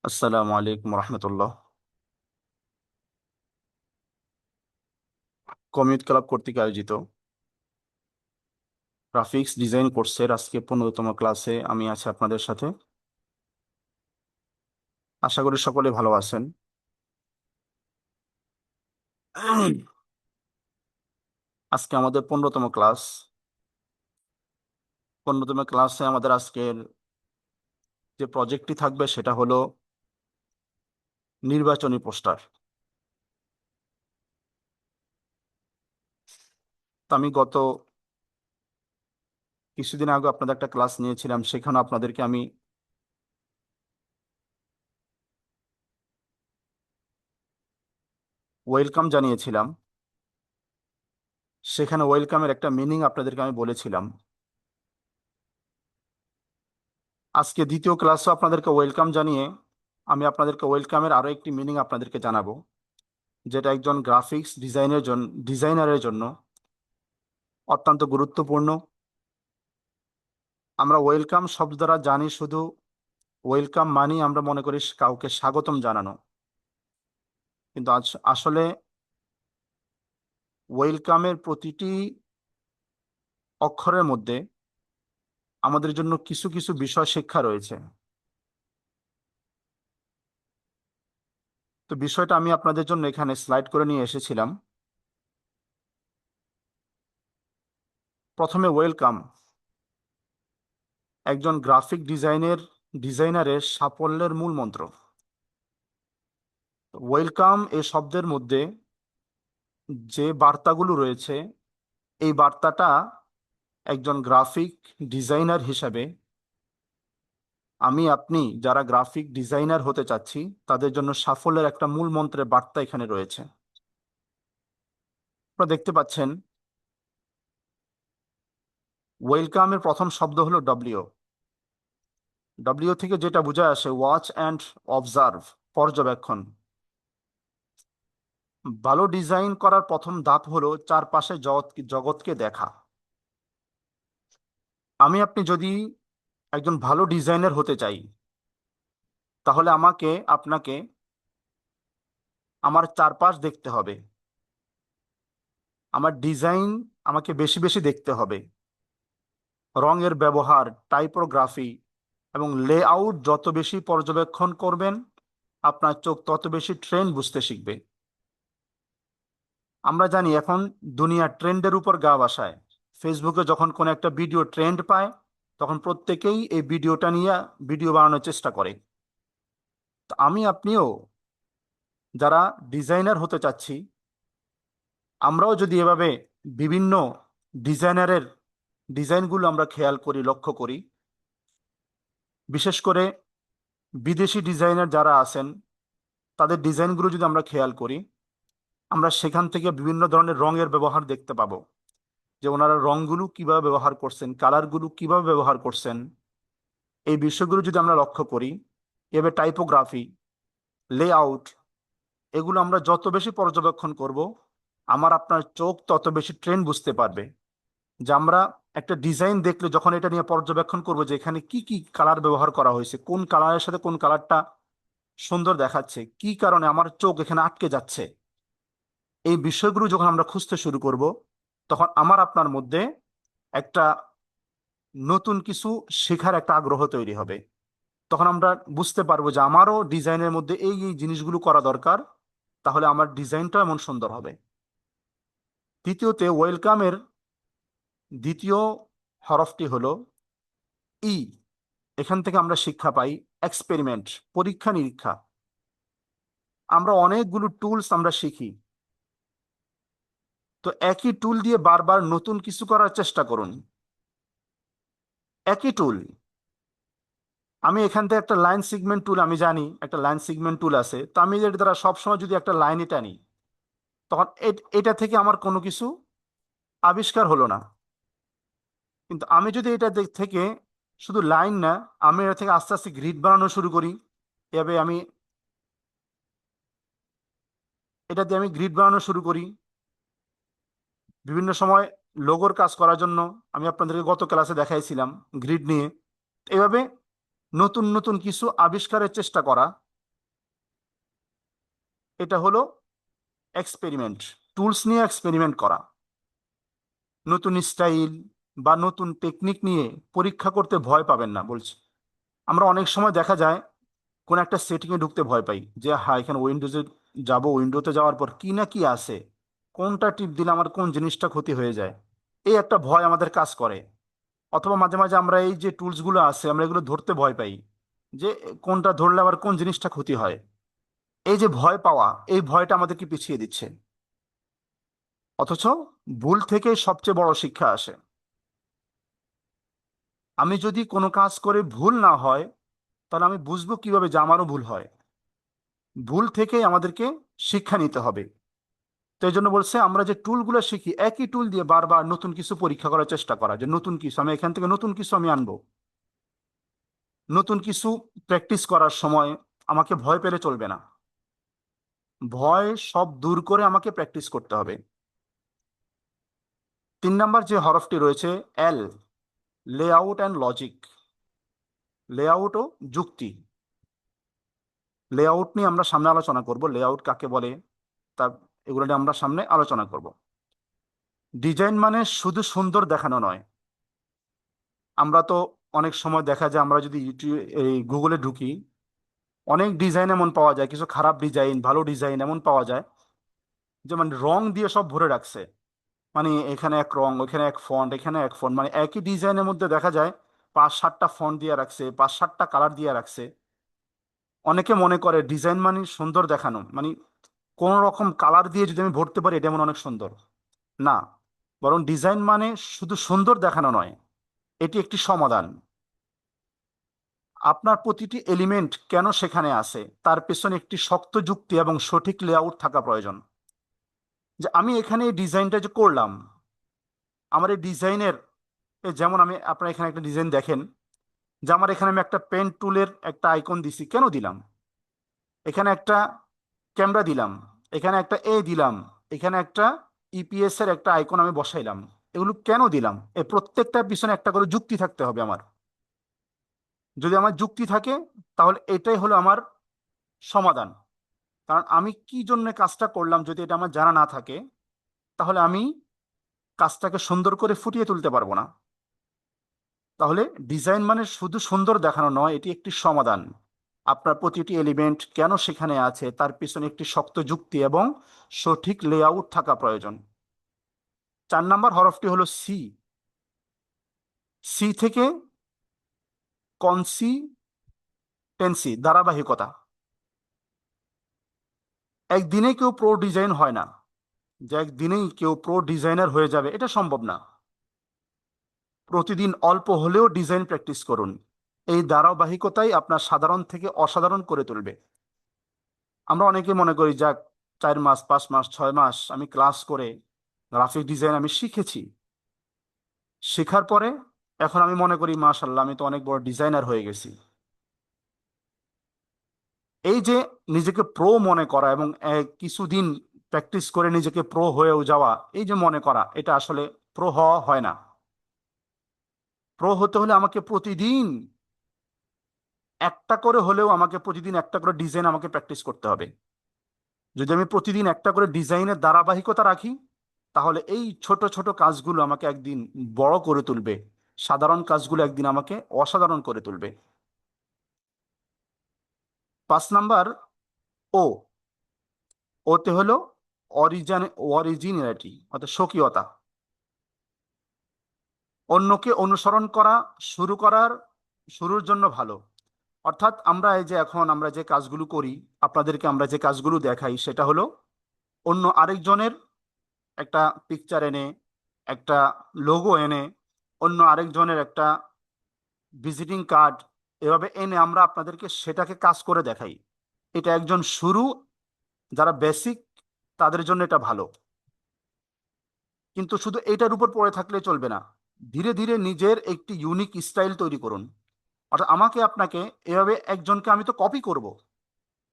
আসসালামু আলাইকুম রহমতুল্লাহ। Community club কর্তৃক আয়োজিত গ্রাফিক্স ডিজাইন কোর্সের আজকে 15তম ক্লাসে আমি আছি আপনাদের সাথে। আশা করি সকলে ভালো আছেন। আজকে আমাদের 15তম ক্লাস। 15তম ক্লাসে আমাদের আজকের যে প্রজেক্টটি থাকবে সেটা হলো নির্বাচনী পোস্টার। তো আমি গত কিছুদিন আগে আপনাদের একটা ক্লাস নিয়েছিলাম, সেখানে আপনাদেরকে আমি ওয়েলকাম জানিয়েছিলাম। সেখানে ওয়েলকামের একটা মিনিং আপনাদেরকে আমি বলেছিলাম। আজকে দ্বিতীয় ক্লাসও আপনাদেরকে ওয়েলকাম জানিয়ে আমি আপনাদেরকে ওয়েলকামের আরো একটি মিনিং আপনাদেরকে জানাবো, যেটা একজন গ্রাফিক্স ডিজাইনারের জন্য অত্যন্ত গুরুত্বপূর্ণ। আমরা ওয়েলকাম শব্দ দ্বারা জানি শুধু ওয়েলকাম মানি আমরা মনে করি কাউকে স্বাগতম জানানো, কিন্তু আসলে ওয়েলকামের প্রতিটি অক্ষরের মধ্যে আমাদের জন্য কিছু কিছু বিষয় শিক্ষা রয়েছে। তো বিষয়টা আমি আপনাদের জন্য এখানে স্লাইড করে নিয়ে এসেছিলাম। প্রথমে ওয়েলকাম একজন গ্রাফিক ডিজাইনারের সাফল্যের মূল মন্ত্র। ওয়েলকাম এই শব্দের মধ্যে যে বার্তাগুলো রয়েছে, এই বার্তাটা একজন গ্রাফিক ডিজাইনার হিসাবে আপনি যারা গ্রাফিক ডিজাইনার হতে চাচ্ছি তাদের জন্য সাফল্যের একটা মূল মন্ত্রের বার্তা এখানে রয়েছে। আপনারা দেখতে পাচ্ছেন ওয়েলকামের প্রথম শব্দ হলো ডব্লিউ। ডব্লিউ থেকে যেটা বোঝা আসে ওয়াচ অ্যান্ড অবজার্ভ, পর্যবেক্ষণ। ভালো ডিজাইন করার প্রথম ধাপ হলো চারপাশে জগৎকে দেখা। আপনি যদি একজন ভালো ডিজাইনার হতে চাই, তাহলে আপনাকে আমার চারপাশ দেখতে হবে। আমার ডিজাইন আমাকে বেশি বেশি দেখতে হবে। রঙের ব্যবহার, টাইপোগ্রাফি এবং লেআউট যত বেশি পর্যবেক্ষণ করবেন, আপনার চোখ তত বেশি ট্রেন্ড বুঝতে শিখবে। আমরা জানি এখন দুনিয়া ট্রেন্ডের উপর গা ভাসায়। ফেসবুকে যখন কোনো একটা ভিডিও ট্রেন্ড পায়, তখন প্রত্যেকেই এই ভিডিওটা নিয়ে ভিডিও বানানোর চেষ্টা করে। তো আপনিও যারা ডিজাইনার হতে চাচ্ছি, আমরাও যদি এভাবে বিভিন্ন ডিজাইনারের ডিজাইনগুলো আমরা খেয়াল করি, লক্ষ্য করি, বিশেষ করে বিদেশি ডিজাইনার যারা আছেন তাদের ডিজাইনগুলো যদি আমরা খেয়াল করি, আমরা সেখান থেকে বিভিন্ন ধরনের রঙের ব্যবহার দেখতে পাবো, যে ওনারা রঙগুলো কিভাবে ব্যবহার করছেন, কালারগুলো কিভাবে ব্যবহার করছেন। এই বিষয়গুলো যদি আমরা লক্ষ্য করি, এভাবে টাইপোগ্রাফি, লেআউট, এগুলো আমরা যত বেশি পর্যবেক্ষণ করব, আপনার চোখ তত বেশি ট্রেন্ড বুঝতে পারবে। যে আমরা একটা ডিজাইন দেখলে যখন এটা নিয়ে পর্যবেক্ষণ করব যে এখানে কি কি কালার ব্যবহার করা হয়েছে, কোন কালারের সাথে কোন কালারটা সুন্দর দেখাচ্ছে, কি কারণে আমার চোখ এখানে আটকে যাচ্ছে, এই বিষয়গুলো যখন আমরা খুঁজতে শুরু করব, তখন আপনার মধ্যে একটা নতুন কিছু শেখার একটা আগ্রহ তৈরি হবে। তখন আমরা বুঝতে পারবো যে আমারও ডিজাইনের মধ্যে এই এই জিনিসগুলো করা দরকার, তাহলে আমার ডিজাইনটা এমন সুন্দর হবে। দ্বিতীয়তে ওয়েলকামের দ্বিতীয় হরফটি হলো ই। এখান থেকে আমরা শিক্ষা পাই এক্সপেরিমেন্ট, পরীক্ষা নিরীক্ষা। আমরা অনেকগুলো টুলস আমরা শিখি, তো একই টুল দিয়ে বারবার নতুন কিছু করার চেষ্টা করুন। একই টুল, আমি এখান থেকে একটা লাইন সিগমেন্ট টুল, আমি জানি একটা লাইন সিগমেন্ট টুল আছে, তো আমি এর দ্বারা সবসময় যদি একটা লাইন টানি, তখন এটা থেকে আমার কোনো কিছু আবিষ্কার হলো না। কিন্তু আমি যদি থেকে শুধু লাইন না, আমি এটা থেকে আস্তে আস্তে গ্রিড বানানো শুরু করি, এভাবে এটা দিয়ে আমি গ্রিড বানানো শুরু করি। বিভিন্ন সময় লোগোর কাজ করার জন্য আমি আপনাদেরকে গত ক্লাসে দেখাইছিলাম গ্রিড নিয়ে। এভাবে নতুন নতুন কিছু আবিষ্কারের চেষ্টা করা, এটা হলো এক্সপেরিমেন্ট, টুলস নিয়ে এক্সপেরিমেন্ট করা। নতুন স্টাইল বা নতুন টেকনিক নিয়ে পরীক্ষা করতে ভয় পাবেন না বলছি। আমরা অনেক সময় দেখা যায় কোন একটা সেটিংয়ে ঢুকতে ভয় পাই, যে হ্যাঁ এখানে উইন্ডোজে যাব, উইন্ডোতে যাওয়ার পর কি না কি আছে, কোনটা টিপ দিলে আমার কোন জিনিসটা ক্ষতি হয়ে যায়, এই একটা ভয় আমাদের কাজ করে। অথবা মাঝে মাঝে আমরা এই যে টুলসগুলো আছে আমরা এগুলো ধরতে ভয় পাই, যে কোনটা ধরলে আবার কোন জিনিসটা ক্ষতি হয়। এই যে ভয় পাওয়া, এই ভয়টা আমাদেরকে পিছিয়ে দিচ্ছে। অথচ ভুল থেকে সবচেয়ে বড় শিক্ষা আসে। আমি যদি কোনো কাজ করে ভুল না হয়, তাহলে আমি বুঝবো কিভাবে যে আমারও ভুল হয়। ভুল থেকেই আমাদেরকে শিক্ষা নিতে হবে। তো এই জন্য বলছে আমরা যে টুলগুলো শিখি, একই টুল দিয়ে বারবার নতুন কিছু পরীক্ষা করার চেষ্টা করা, যে নতুন কিছু আমি এখান থেকে নতুন কিছু আমি আনবো। নতুন কিছু প্র্যাকটিস করার সময় আমাকে ভয় পেলে চলবে না। ভয় সব দূর করে আমাকে প্র্যাকটিস করতে হবে। 3 নাম্বার যে হরফটি রয়েছে, এল, লেআউট অ্যান্ড লজিক। লেআউট ও যুক্তি। লেআউট নিয়ে আমরা সামনে আলোচনা করব, লেআউট কাকে বলে তা এগুলো নিয়ে আমরা সামনে আলোচনা করব। ডিজাইন মানে শুধু সুন্দর দেখানো নয়। আমরা তো অনেক সময় দেখা যায় আমরা যদি ইউটিউব এই গুগলে ঢুকি, অনেক ডিজাইন এমন পাওয়া যায়, কিছু খারাপ ডিজাইন ভালো ডিজাইন এমন পাওয়া যায়, যেমন রং দিয়ে সব ভরে রাখছে। মানে এখানে এক রং, ওইখানে এক ফন্ট, এখানে এক ফন্ট, মানে একই ডিজাইনের মধ্যে দেখা যায় 5-7টা ফন্ট দিয়ে রাখছে, 5-7টা কালার দিয়ে রাখছে। অনেকে মনে করে ডিজাইন মানে সুন্দর দেখানো, মানে কোন রকম কালার দিয়ে যদি আমি ভরতে পারি এটা এমন অনেক সুন্দর। না, বরং ডিজাইন মানে শুধু সুন্দর দেখানো নয়, এটি একটি সমাধান। আপনার প্রতিটি এলিমেন্ট কেন সেখানে আছে তার পেছনে একটি শক্ত যুক্তি এবং সঠিক লেআউট থাকা প্রয়োজন। যে আমি এখানে এই ডিজাইনটা যে করলাম, আমার এই ডিজাইনের, যেমন আমি আপনার এখানে একটা ডিজাইন দেখেন, যে আমার এখানে আমি একটা পেন টুলের একটা আইকন দিছি, কেন দিলাম? এখানে একটা ক্যামেরা দিলাম, এখানে একটা দিলাম, এখানে একটা ইপিএস এর একটা আইকন আমি বসাইলাম। এগুলো কেন দিলাম? এই প্রত্যেকটার পিছনে একটা করে যুক্তি থাকতে হবে আমার। যদি আমার যুক্তি থাকে, তাহলে এটাই হলো আমার সমাধান। কারণ আমি কি জন্য কাজটা করলাম যদি এটা আমার জানা না থাকে, তাহলে আমি কাজটাকে সুন্দর করে ফুটিয়ে তুলতে পারবো না। তাহলে ডিজাইন মানে শুধু সুন্দর দেখানো নয়, এটি একটি সমাধান। আপনার প্রতিটি এলিমেন্ট কেন সেখানে আছে তার পিছনে একটি শক্ত যুক্তি এবং সঠিক লেআউট থাকা প্রয়োজন। 4 নাম্বার হরফটি হলো সি। সি থেকে কনসিস্টেন্সি, ধারাবাহিকতা। একদিনে কেউ প্রো ডিজাইন হয় না, যে একদিনেই কেউ প্রো ডিজাইনার হয়ে যাবে এটা সম্ভব না। প্রতিদিন অল্প হলেও ডিজাইন প্র্যাকটিস করুন। এই ধারাবাহিকতাই আপনার সাধারণ থেকে অসাধারণ করে তুলবে। আমরা অনেকে মনে করি যাক 4 মাস, 5 মাস, 6 মাস আমি ক্লাস করে গ্রাফিক ডিজাইন আমি শিখেছি, শেখার পরে এখন আমি মনে করি মাশাল্লাহ আমি তো অনেক বড় ডিজাইনার হয়ে গেছি। এই যে নিজেকে প্রো মনে করা এবং কিছুদিন প্র্যাকটিস করে নিজেকে প্রো হয়েও যাওয়া, এই যে মনে করা, এটা আসলে প্রো হওয়া হয় না। প্রো হতে হলে আমাকে প্রতিদিন একটা করে হলেও, আমাকে প্রতিদিন একটা করে ডিজাইন আমাকে প্র্যাকটিস করতে হবে। যদি আমি প্রতিদিন একটা করে ডিজাইনের ধারাবাহিকতা রাখি, তাহলে এই ছোট ছোট কাজগুলো আমাকে একদিন বড় করে তুলবে, সাধারণ কাজগুলো একদিন আমাকে অসাধারণ করে তুলবে। 5 নাম্বার ও, ওতে হলো অরিজিনালিটি, অর্থাৎ স্বকীয়তা। অন্যকে অনুসরণ করা শুরুর জন্য ভালো। অর্থাৎ আমরা এই যে এখন আমরা যে কাজগুলো করি, আপনাদেরকে আমরা যে কাজগুলো দেখাই, সেটা হলো অন্য আরেকজনের একটা পিকচার এনে, একটা লোগো এনে, অন্য আরেকজনের একটা ভিজিটিং কার্ড এভাবে এনে আমরা আপনাদেরকে সেটাকে কাজ করে দেখাই। এটা একজন শুরু, যারা বেসিক, তাদের জন্য এটা ভালো। কিন্তু শুধু এটার উপর পড়ে থাকলে চলবে না। ধীরে ধীরে নিজের একটি ইউনিক স্টাইল তৈরি করুন। অর্থাৎ আমাকে আপনাকে এভাবে, একজনকে আমি তো কপি করব,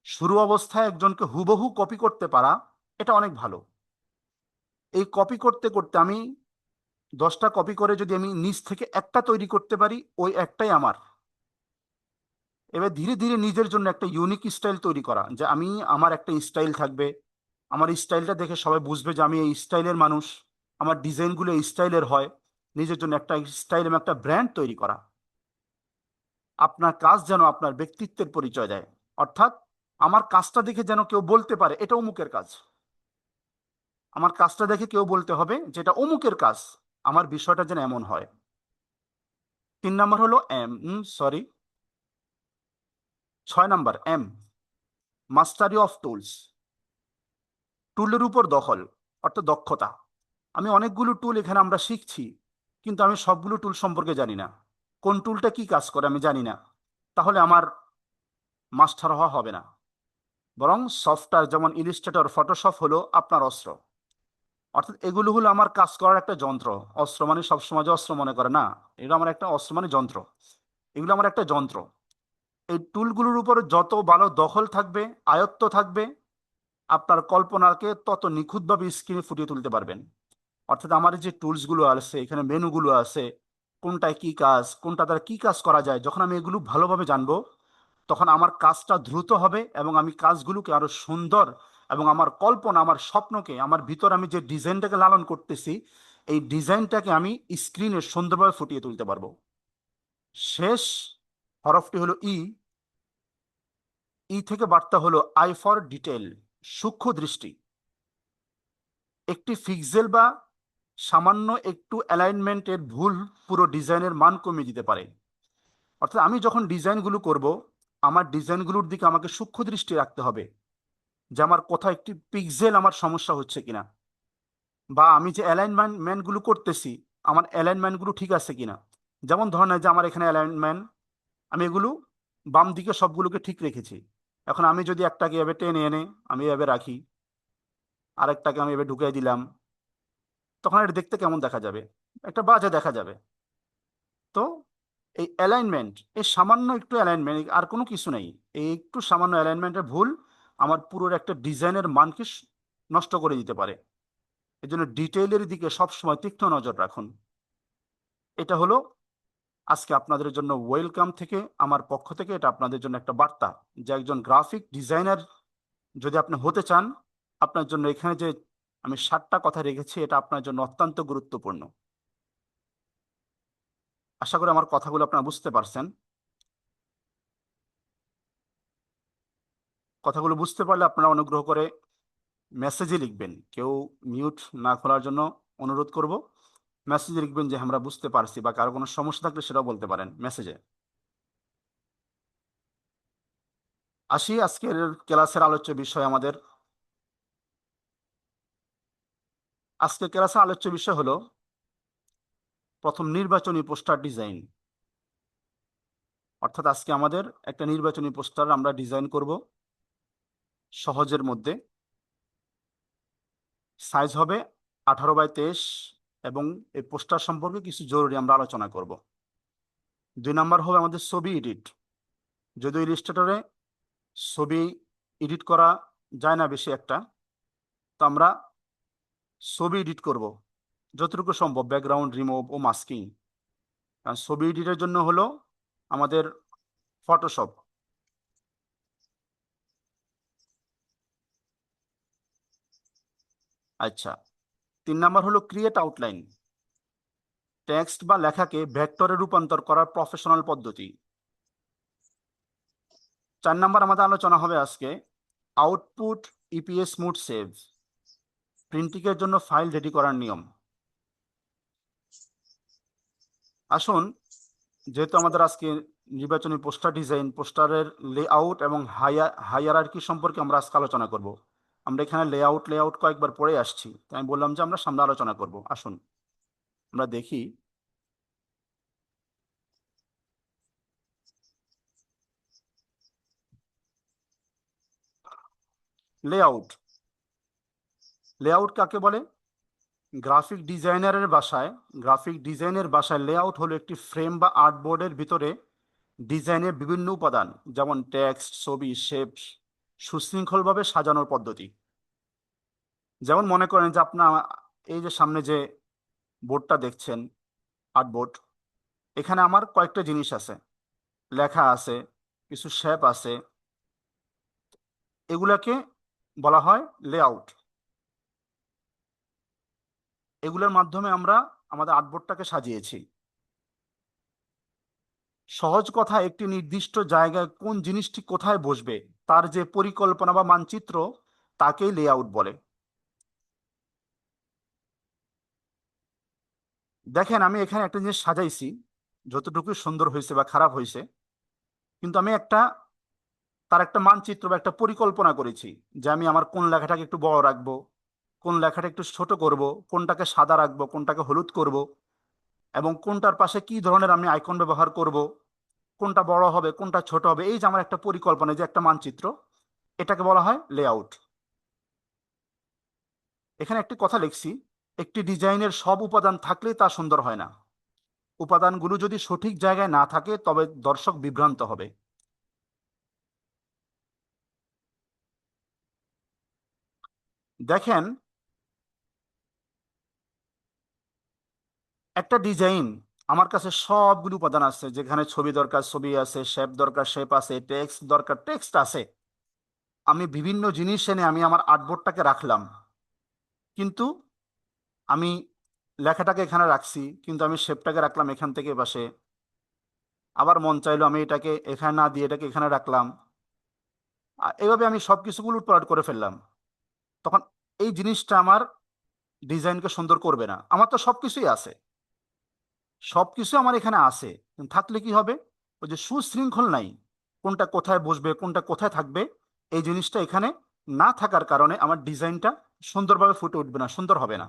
শুরু অবস্থায় একজনকে হুবহু কপি করতে পারা এটা অনেক ভালো। এই কপি করতে করতে আমি 10টা কপি করে যদি আমি নিজ থেকে একটা তৈরি করতে পারি, ওই একটাই আমার। এবার ধীরে ধীরে নিজের জন্য একটা ইউনিক স্টাইল তৈরি করা, যে আমি আমার একটা স্টাইল থাকবে, আমার স্টাইলটা দেখে সবাই বুঝবে যে আমি এই স্টাইলের মানুষ, আমার ডিজাইনগুলো এই স্টাইলের হয়। নিজের জন্য একটা স্টাইল এবং একটা ব্র্যান্ড তৈরি করা। আপনার কাজ যেন আপনার ব্যক্তিত্বের পরিচয় দেয়, অর্থাৎ আমার কাজটা দেখে যেন কেউ বলতে পারে এটা অমুকের কাজ। আমার কাজটা দেখে কেউ বলতে হবে যে এটা অমুকের কাজ, আমার বিষয়টা যেন এমন হয়। 3 নম্বর হলো sorry 6 number Mashrafe of tools. টুলের উপর দখল অর্থাৎ দক্ষতা। আমি অনেকগুলো টুল এখানে আমরা শিখছি, কিন্তু আমি সবগুলো টুল সম্পর্কে জানি না, কোন টুলটা কি কাজ করে আমি জানি না। তাহলে আমার মাস্টার হওয়া হবে না। বরং সফটওয়্যার যেমন ইলিস্ট্রেটর, ফটোশপ হলো আপনার অস্ত্র। অর্থাৎ এগুলো হলো আমার কাজ করার একটা যন্ত্র। অস্ত্র মানে সবসময় যে অস্ত্র মনে করে না, এগুলো আমার একটা অস্ত্র মানে যন্ত্র। এগুলো আমার একটা যন্ত্র। এই টুলগুলোর উপর যত ভালো দখল থাকবে, আয়ত্ত থাকবে, আপনার কল্পনাকে তত নিখুঁতভাবে স্ক্রিনে ফুটিয়ে তুলতে পারবেন। অর্থাৎ আমার এই যে টুলসগুলো আছে, এখানে মেনুগুলো আছে, কোনটায় কি কাজ, কোনটা দ্বারা কি কাজ করা যায়, যখন আমি এগুলো ভালোভাবে জানবো, তখন আমার কাজটা দ্রুত হবে এবং আমি কাজগুলোকে আরো সুন্দর, এবং আমার কল্পনা, আমার স্বপ্নকে, আমার ভিতর আমি যে ডিজাইনটাকে লালন করতেছি, এই ডিজাইনটাকে আমি স্ক্রিনে সুন্দরভাবে ফুটিয়ে তুলতে পারবো। শেষ হরফটি হলো ই। ই থেকে বার্তা হলো আই ফর ডিটেল, সূক্ষ্ম দৃষ্টি। একটি পিক্সেল বা সামান্য একটু অ্যালাইনমেন্টের ভুল পুরো ডিজাইনের মান কমিয়ে দিতে পারে। অর্থাৎ আমি যখন ডিজাইনগুলো করব, আমার ডিজাইনগুলোর দিকে আমাকে সূক্ষ্ম দৃষ্টি রাখতে হবে, যে আমার কোথাও একটি পিক্সেল আমার সমস্যা হচ্ছে কিনা, বা আমি যে অ্যালাইনমেন্টগুলো করতেছি আমার অ্যালাইনমেন্টগুলো ঠিক আছে কিনা। যেমন ধরেন এই যে আমার এখানে অ্যালাইনমেন্ট, আমি এগুলো বাম দিকে সবগুলোকে ঠিক রেখেছি। এখন আমি যদি একটাকে এভাবে টেনে এনে আমি এভাবে রাখি, আরেকটাকে আমি এভাবে ঢুকিয়ে দিলাম, তখন এটা দেখতে কেমন দেখা যাবে? একটা বাজে দেখা যাবে। তো এই অ্যালাইনমেন্ট, এই সামান্য একটু অ্যালাইনমেন্ট, আর কোনো কিছু নেই, এই একটু সামান্য অ্যালাইনমেন্টের ভুল আমার পুরো একটা ডিজাইনের মানকে নষ্ট করে দিতে পারে। এই জন্য ডিটেইলের দিকে সবসময় তীক্ষ্ণ নজর রাখুন। এটা হলো আজকে আপনাদের জন্য ওয়েলকাম থেকে, আমার পক্ষ থেকে এটা আপনাদের জন্য একটা বার্তা, যে একজন গ্রাফিক ডিজাইনার যদি আপনি হতে চান, আপনার জন্য এখানে যে আমি 7টা কথা রেখেছি, এটা আপনার জন্য অত্যন্ত গুরুত্বপূর্ণ। আশা করি আমার কথাগুলো আপনারা বুঝতে পারছেন। কথাগুলো বুঝতে পারলে আপনারা অনুগ্রহ করে মেসেজে লিখবেন, কেউ মিউট না খোলার জন্য অনুরোধ করব। মেসেজে লিখবেন যে আমরা বুঝতে পারছি, বা কারো কোনো সমস্যা থাকলে সেটাও বলতে পারেন মেসেজে। আসি আজকের ক্লাসের আলোচ্য বিষয় আমাদের। আজকের ক্লাসের আলোচ্য বিষয় হলো প্রথম নির্বাচনী পোস্টার ডিজাইন। অর্থাৎ আজকে আমাদের একটা নির্বাচনী পোস্টার আমরা ডিজাইন করব সহজের মধ্যে। সাইজ হবে 18x23, এবং এই পোস্টার সম্পর্কে কিছু জরুরি আমরা আলোচনা করব। 2 নম্বর হবে আমাদের ছবি এডিট। যদিও ইলিস্ট্রেটরে ছবি এডিট করা যায় না বেশি একটা, তো আমরা ছবি এডিট করব যতটুকু সম্ভব, ব্যাকগ্রাউন্ড রিমুভ ও মাস্কিং। কারণ ছবি এডিটের জন্য হলো আমাদের ফটোশপ। আচ্ছা, 3 নম্বর হলো ক্রিয়েট আউটলাইন, টেক্সট বা লেখাকে ভেক্টরে রূপান্তর করার প্রফেশনাল পদ্ধতি। 4 নম্বর আমাদের আলোচনা হবে আজকে আউটপুট ইপিএস মুড সেভ, প্রিন্টিংয়ের জন্য ফাইল রেডি করার নিয়ম। আসুন, যেহেতু আমাদের আজকে নির্বাচনী পোস্টার ডিজাইন, পোস্টারের লেআউট এবং হায়ারার্কি সম্পর্কে আমরা আজকে আলোচনা করব। আমরা এখানে লেআউট কয়েকবার পড়ে আসছি, তাই আমি বললাম যে আমরা সামনে আলোচনা করব। আসুন আমরা দেখি। লেআউট, লেআউট কাকে বলে? গ্রাফিক ডিজাইনারের ভাষায়, গ্রাফিক ডিজাইনের ভাষায় লেআউট হলো একটি ফ্রেম বা আর্টবোর্ডের ভিতরে ডিজাইনের বিভিন্ন উপাদান, যেমন টেক্সট, ছবি, শেপ সুশৃঙ্খলভাবে সাজানোর পদ্ধতি। যেমন মনে করেন যে আপনার এই যে সামনে যে বোর্ডটা দেখছেন, আর্টবোর্ড, এখানে আমার কয়েকটা জিনিস আছে, লেখা আছে, কিছু শেপ আছে, এগুলাকে বলা হয় লেআউট। এগুলোর মাধ্যমে আমরা আমাদের আর্টবোর্ডটাকে সাজিয়েছি। সহজ কথা, একটি নির্দিষ্ট জায়গায় কোন জিনিসটি কোথায় বসবে তার যে পরিকল্পনা বা মানচিত্র, তাকেই লেআউট বলে। দেখেন, আমি এখানে একটা জিনিস সাজাইছি, যতটুকু সুন্দর হয়েছে বা খারাপ হয়েছে, কিন্তু আমি তার একটা মানচিত্র বা একটা পরিকল্পনা করেছি যে আমি আমার কোন লেখাটাকে একটু বড় রাখবো, কোন লেখাটা একটু ছোট করব, কোনটাকে সাদা রাখবো, কোনটাকে হলুদ করব, এবং কোনটার পাশে কি ধরনের আমি আইকন ব্যবহার করব, কোনটা বড় হবে কোনটা ছোট হবে। এই যে আমার একটা পরিকল্পনা, যে একটা মানচিত্র, এটাকে বলা হয় লেআউট। এখানে একটি কথা লিখছি, একটি ডিজাইনের সব উপাদান থাকলেই তা সুন্দর হয় না। উপাদানগুলো যদি সঠিক জায়গায় না থাকে তবে দর্শক বিভ্রান্ত হবে। দেখেন, একটা ডিজাইন, আমার কাছে সবগুলো উপাদান আছে, যেখানে ছবি দরকার ছবি আছে, শেপ দরকার শেপ আছে, টেক্সট দরকার টেক্সট আছে। আমি বিভিন্ন জিনিস এনে আমি আমার আর্টবোর্ডটাকে রাখলাম, কিন্তু আমি লেখাটাকে এখানে রাখছি, কিন্তু আমি শেপটাকে রাখলাম এখান থেকে পাশে। আবার মন চাইলো আমি এটাকে এখানে না দিয়ে এটাকে এখানে রাখলাম। এভাবে আমি সবকিছু উলটপালট করে ফেললাম। তখন এই জিনিসটা আমার ডিজাইনকে সুন্দর করবে না। আমার তো সবকিছুই আছে, সবকিছু আমার এখানে আছে, কিন্তু থাকলে কি হবে? ওই যে সুশৃঙ্খল নাই, কোনটা কোথায় বসবে কোনটা কোথায় থাকবে, এই জিনিসটা এখানে না থাকার কারণে আমার ডিজাইনটা সুন্দরভাবে ফুটে উঠবে না, সুন্দর হবে না।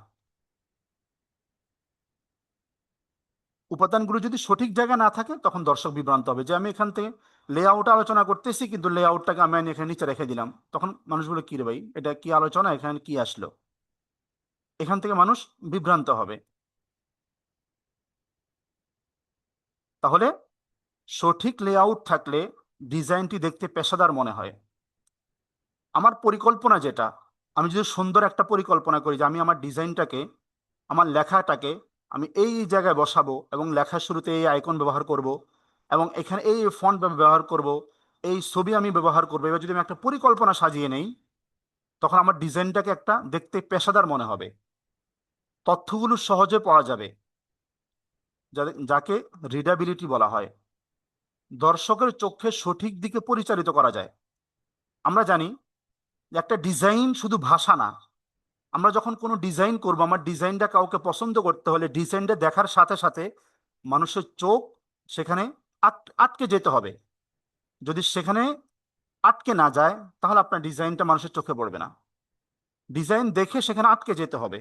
উপাদানগুলো যদি সঠিক জায়গায় না থাকে তখন দর্শক বিভ্রান্ত হবে, যে আমি এখান থেকে লেআউট আলোচনা করতেছি কিন্তু লেআউটটাকে আমি এখানে নিচে রেখে দিলাম, তখন মানুষ বলে কি রে ভাই, এটা কি আলোচনা, এখানে কি আসলো? এখান থেকে মানুষ বিভ্রান্ত হবে। তাহলে সঠিক লেআউট থাকলে ডিজাইনটি দেখতে পেশাদার মনে হয়। আমার পরিকল্পনা যেটা, আমি যদি সুন্দর একটা পরিকল্পনা করি যে আমি আমার ডিজাইনটাকে, আমার লেখাটাকে আমি এই জায়গায় বসাবো এবং লেখার শুরুতে এই আইকন ব্যবহার করব, এবং এখানে এই ফন্ট ব্যবহার করব, এই ছবি আমি ব্যবহার করবো, এবার যদি আমি একটা পরিকল্পনা সাজিয়ে নেই, তখন আমার ডিজাইনটাকে একটা দেখতে পেশাদার মনে হবে। তথ্যগুলো সহজে পড়া যাবে, যাকে রিডাবিলিটি বলা হয়। দর্শকের চোখে সঠিক দিকে পরিচালিত করা যায়। আমরা জানি যে একটা ডিজাইন শুধু ভাষা না। আমরা যখন কোনো ডিজাইন করব, আমার ডিজাইনটা কাউকে পছন্দ করতে হলে ডিজাইনটা দেখার সাথে সাথে মানুষের চোখ সেখানে আটকে যেতে হবে। যদি সেখানে আটকে না যায়, তাহলে আপনার ডিজাইনটা মানুষের চোখে পড়বে না। ডিজাইন দেখে সেখানে আটকে যেতে হবে।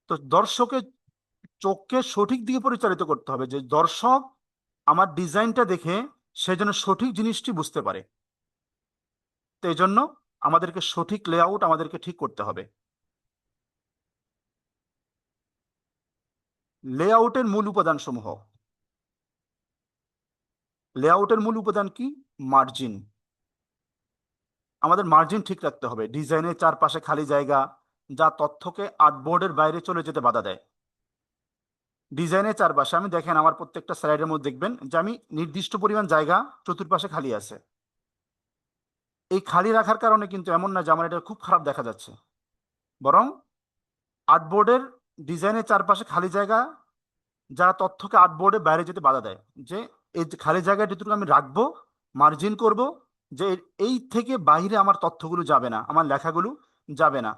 তো দর্শকের চোখকে সঠিক দিকে পরিচালিত করতে হবে, যে দর্শক আমার ডিজাইনটা দেখে সে যেন সঠিক জিনিসটি বুঝতে পারে। তো এই জন্য আমাদেরকে সঠিক লেআউট আমাদেরকে ঠিক করতে হবে। লেআউটের মূল উপাদান সমূহ। লেআউটের মূল উপাদান কি? মার্জিন। আমাদের মার্জিন ঠিক রাখতে হবে, ডিজাইনের চারপাশে খালি জায়গা যা তথ্যকে আর্টবোর্ডের বাইরে চলে যেতে বাধা দেয়। ডিজাইনের চারপাশে আমি দেখেন আমার প্রত্যেকটা স্লাইডের মধ্যে দেখবেন যে আমি নির্দিষ্ট পরিমাণ জায়গা চতুর্পাশে খালি আছে। এই খালি রাখার কারণে কিন্তু এমন না যে আমার এটা খুব খারাপ দেখা যাচ্ছে, বরং আর্টবোর্ডের ডিজাইনের চারপাশে খালি জায়গা যারা তথ্যকে আর্টবোর্ডে বাইরে যেতে বাধা দেয়, যে এই যে খালি জায়গা যেটুকু আমি রাখবো, মার্জিন করব, যে এই থেকে বাইরে আমার তথ্যগুলো যাবে না, আমার লেখাগুলো যাবে না।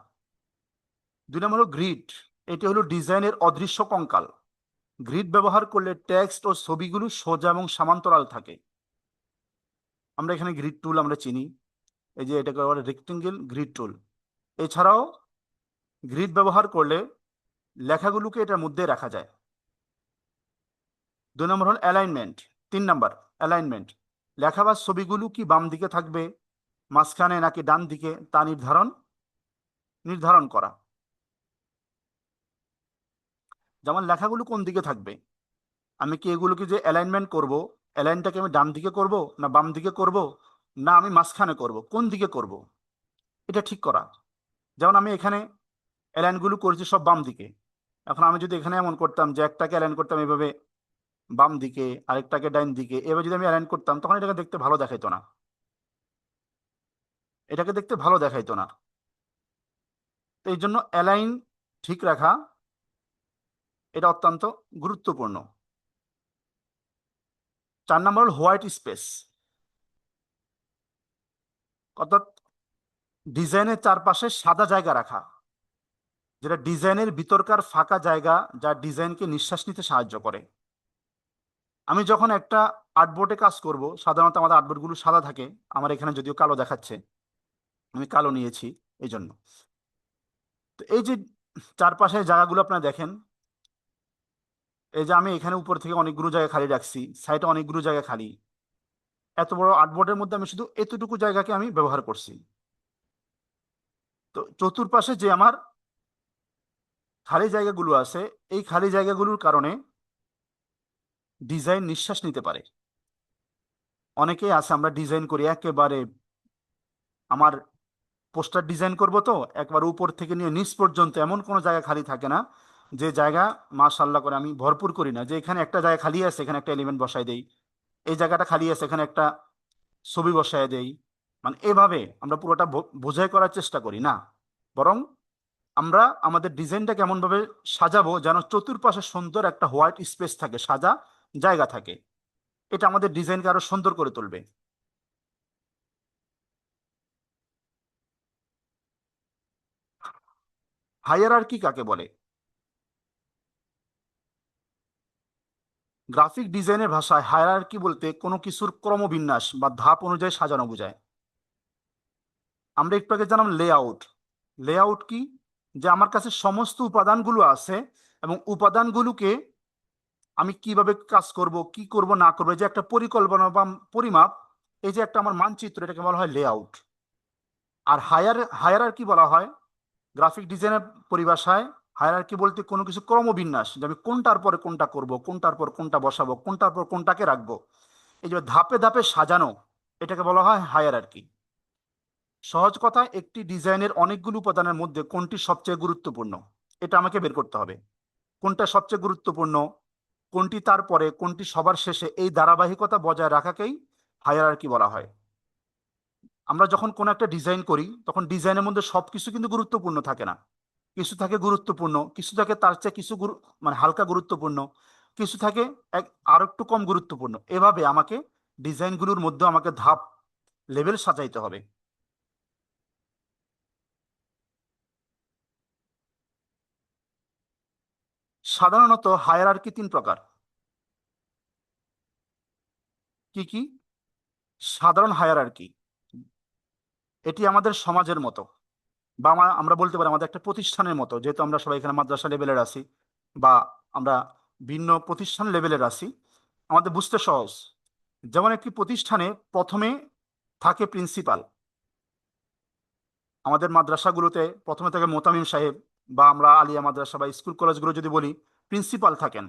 2 নম্বর হলো গ্রিড। এটি হলো ডিজাইনের অদৃশ্য কঙ্কাল। গ্রিড ব্যবহার করলে টেক্সট ও ছবিগুলো সোজা এবং সমান্তরাল থাকে। আমরা এখানে গ্রিড টুল আমরা চিনি, এই যে এটাকে বলে রেক্টেঙ্গেল গ্রিড টুল। এছাড়াও গ্রিড ব্যবহার করলে লেখাগুলোকে এটার মধ্যে রাখা যায়। 2 নম্বর হল অ্যালাইনমেন্ট। 3 নম্বর অ্যালাইনমেন্ট। লেখা বা ছবিগুলো কি বাম দিকে থাকবে, মাঝখানে নাকি ডান দিকে, তা নির্ধারণ করা। যেমন লেখাগুলো কোন দিকে থাকবে, আমি কি এগুলোকে যে অ্যালাইনমেন্ট করব, অ্যালাইনটাকে আমি ডান দিকে করব না বাম দিকে করব, না আমি মাঝখানে করব, কোন দিকে করব, এটা ঠিক করা। যেমন আমি এখানে অ্যালাইনগুলো করেছি সব বাম দিকে। এখন আমি যদি এখানে এমন করতাম যে একটাকে অ্যালাইন করতাম এভাবে, বাম দিকে, আরেকটাকে ডাইন দিকে, এবার যদি আমি অ্যালাইন করতাম তখন এটাকে দেখতে ভালো দেখাইতো না, এটাকে দেখতে ভালো দেখাইতো না। তো এই জন্য অ্যালাইন ঠিক রাখা এটা অত্যন্ত গুরুত্বপূর্ণ। 4 নম্বর হল হোয়াইট স্পেস, অর্থাৎ ডিজাইনের চারপাশে সাদা জায়গা রাখা, যেটা ডিজাইনের ভিতরকার ফাঁকা জায়গা যা ডিজাইনকে নিঃশ্বাস নিতে সাহায্য করে। আমি যখন একটা আর্টবোর্ডে কাজ করব, সাধারণত আমাদের আর্টবোর্ডগুলো সাদা থাকে, আমার এখানে যদিও কালো দেখাচ্ছে, আমি কালো নিয়েছি এই জন্য। তো এই যে চারপাশের জায়গাগুলো আপনারা দেখেন, এই যে আমি এখানে উপর থেকে অনেকগুলো জায়গা খালি রাখছি, সাইডে অনেকগুলো জায়গা খালি, এত বড় আর্টবোর্ডের মধ্যে আমি শুধু এতটুকু জায়গাকে আমি ব্যবহার করছি। তো চতুর্পাশে যে আমার খালি জায়গাগুলো আছে, এই খালি জায়গাগুলোর কারণে ডিজাইন নিঃশ্বাস নিতে পারে। অনেকেই আছে আমরা ডিজাইন করি একেবারে, আমার পোস্টার ডিজাইন করব তো একবার উপর থেকে নিয়ে নিচ পর্যন্ত এমন কোনো জায়গা খালি থাকে না যে জায়গা মাশাআল্লাহ করে আমি ভরপুর করি না, যে এখানে একটা জায়গা খালি আছে এখানে একটা এলিমেন্ট বসাই দেই, এই জায়গাটা খালি আছে এখানে একটা ছবি বসায় দেই। মানে এভাবে আমরা পুরোটা বোঝাই করার চেষ্টা করি না, বরং আমরা আমাদের ডিজাইনটা কেমন ভাবে সাজাবো যেন চতুর্পাশে সুন্দর একটা হোয়াইট স্পেস থাকে, সাজা জায়গা থাকে, এটা আমাদের ডিজাইনকে আরো সুন্দর করে তুলবে। হায়ারার্কি কাকে বলে? গ্রাফিক ডিজাইনের ভাষায় হায়ারার্কি বলতে কোনো কিছুর ক্রমবিন্যাস বা ধাপ অনুযায়ী সাজানো বোঝায়। আমরা একটু আগে জানলাম লেআউট। লেআউট কি? যে আমার কাছে সমস্ত উপাদানগুলো আছে এবং উপাদানগুলোকে আমি কিভাবে কাজ করব, কি করব না করবো, এই যে একটা পরিকল্পনা বা পরিমাপ, এই যে একটা আমার মানচিত্র, এটাকে বলা হয় লেআউট। আর হায়ারার্কি বলা হয় গ্রাফিক ডিজাইনের পরিভাষায়, হায়ারার্কি বলতে কোনো কিছু ক্রমবিন্যাস, যে আমি কোনটার পরে কোনটা করব, কোনটার পর কোনটা বসাবো, কোনটার পর কোনটাকে রাখবো, এই যে ধাপে ধাপে সাজানো, এটাকে বলা হয় হায়ারার্কি। সহজ কথায় একটি ডিজাইনের অনেকগুলো উপাদানের মধ্যে কোনটি সবচেয়ে গুরুত্বপূর্ণ এটা আমাকে বের করতে হবে। কোনটা সবচেয়ে গুরুত্বপূর্ণ, কোনটি তারপরে, কোনটি সবার শেষে, এই ধারাবাহিকতা বজায় রাখাকেই হায়ারার্কি বলা হয়। আমরা যখন কোনো একটা ডিজাইন করি তখন ডিজাইনের মধ্যে সবকিছু কিন্তু গুরুত্বপূর্ণ থাকে না, কিছু থাকে গুরুত্বপূর্ণ, কিছু থাকে তার চেয়ে কিছু মানে হালকা গুরুত্বপূর্ণ, কিছু থাকে আরো একটু কম গুরুত্বপূর্ণ। এভাবে আমাকে ডিজাইনগুলোর মধ্যে আমাকে ধাপ লেভেল সাজাইতে হবে। সাধারণত হায়ারার্কি 3 প্রকার। কি কি? সাধারণ হায়ারার্কি, এটি আমাদের সমাজের মতো, বা আমরা বলতে পারি আমাদের একটা প্রতিষ্ঠানের মতো, যেহেতু আমরা সবাই এখানে মাদ্রাসা লেভেলের আছি বা আমরা ভিন্ন প্রতিষ্ঠান লেভেলের আছি, আমাদের বুঝতে সহজ। যেমন একটি প্রতিষ্ঠানে প্রথমে থাকে প্রিন্সিপাল, আমাদের মাদ্রাসাগুলোতে প্রথমে থাকে মোতামিম সাহেব, বা আমরা আলিয়া মাদ্রাসা বা স্কুল কলেজগুলো যদি বলি, প্রিন্সিপাল থাকেন,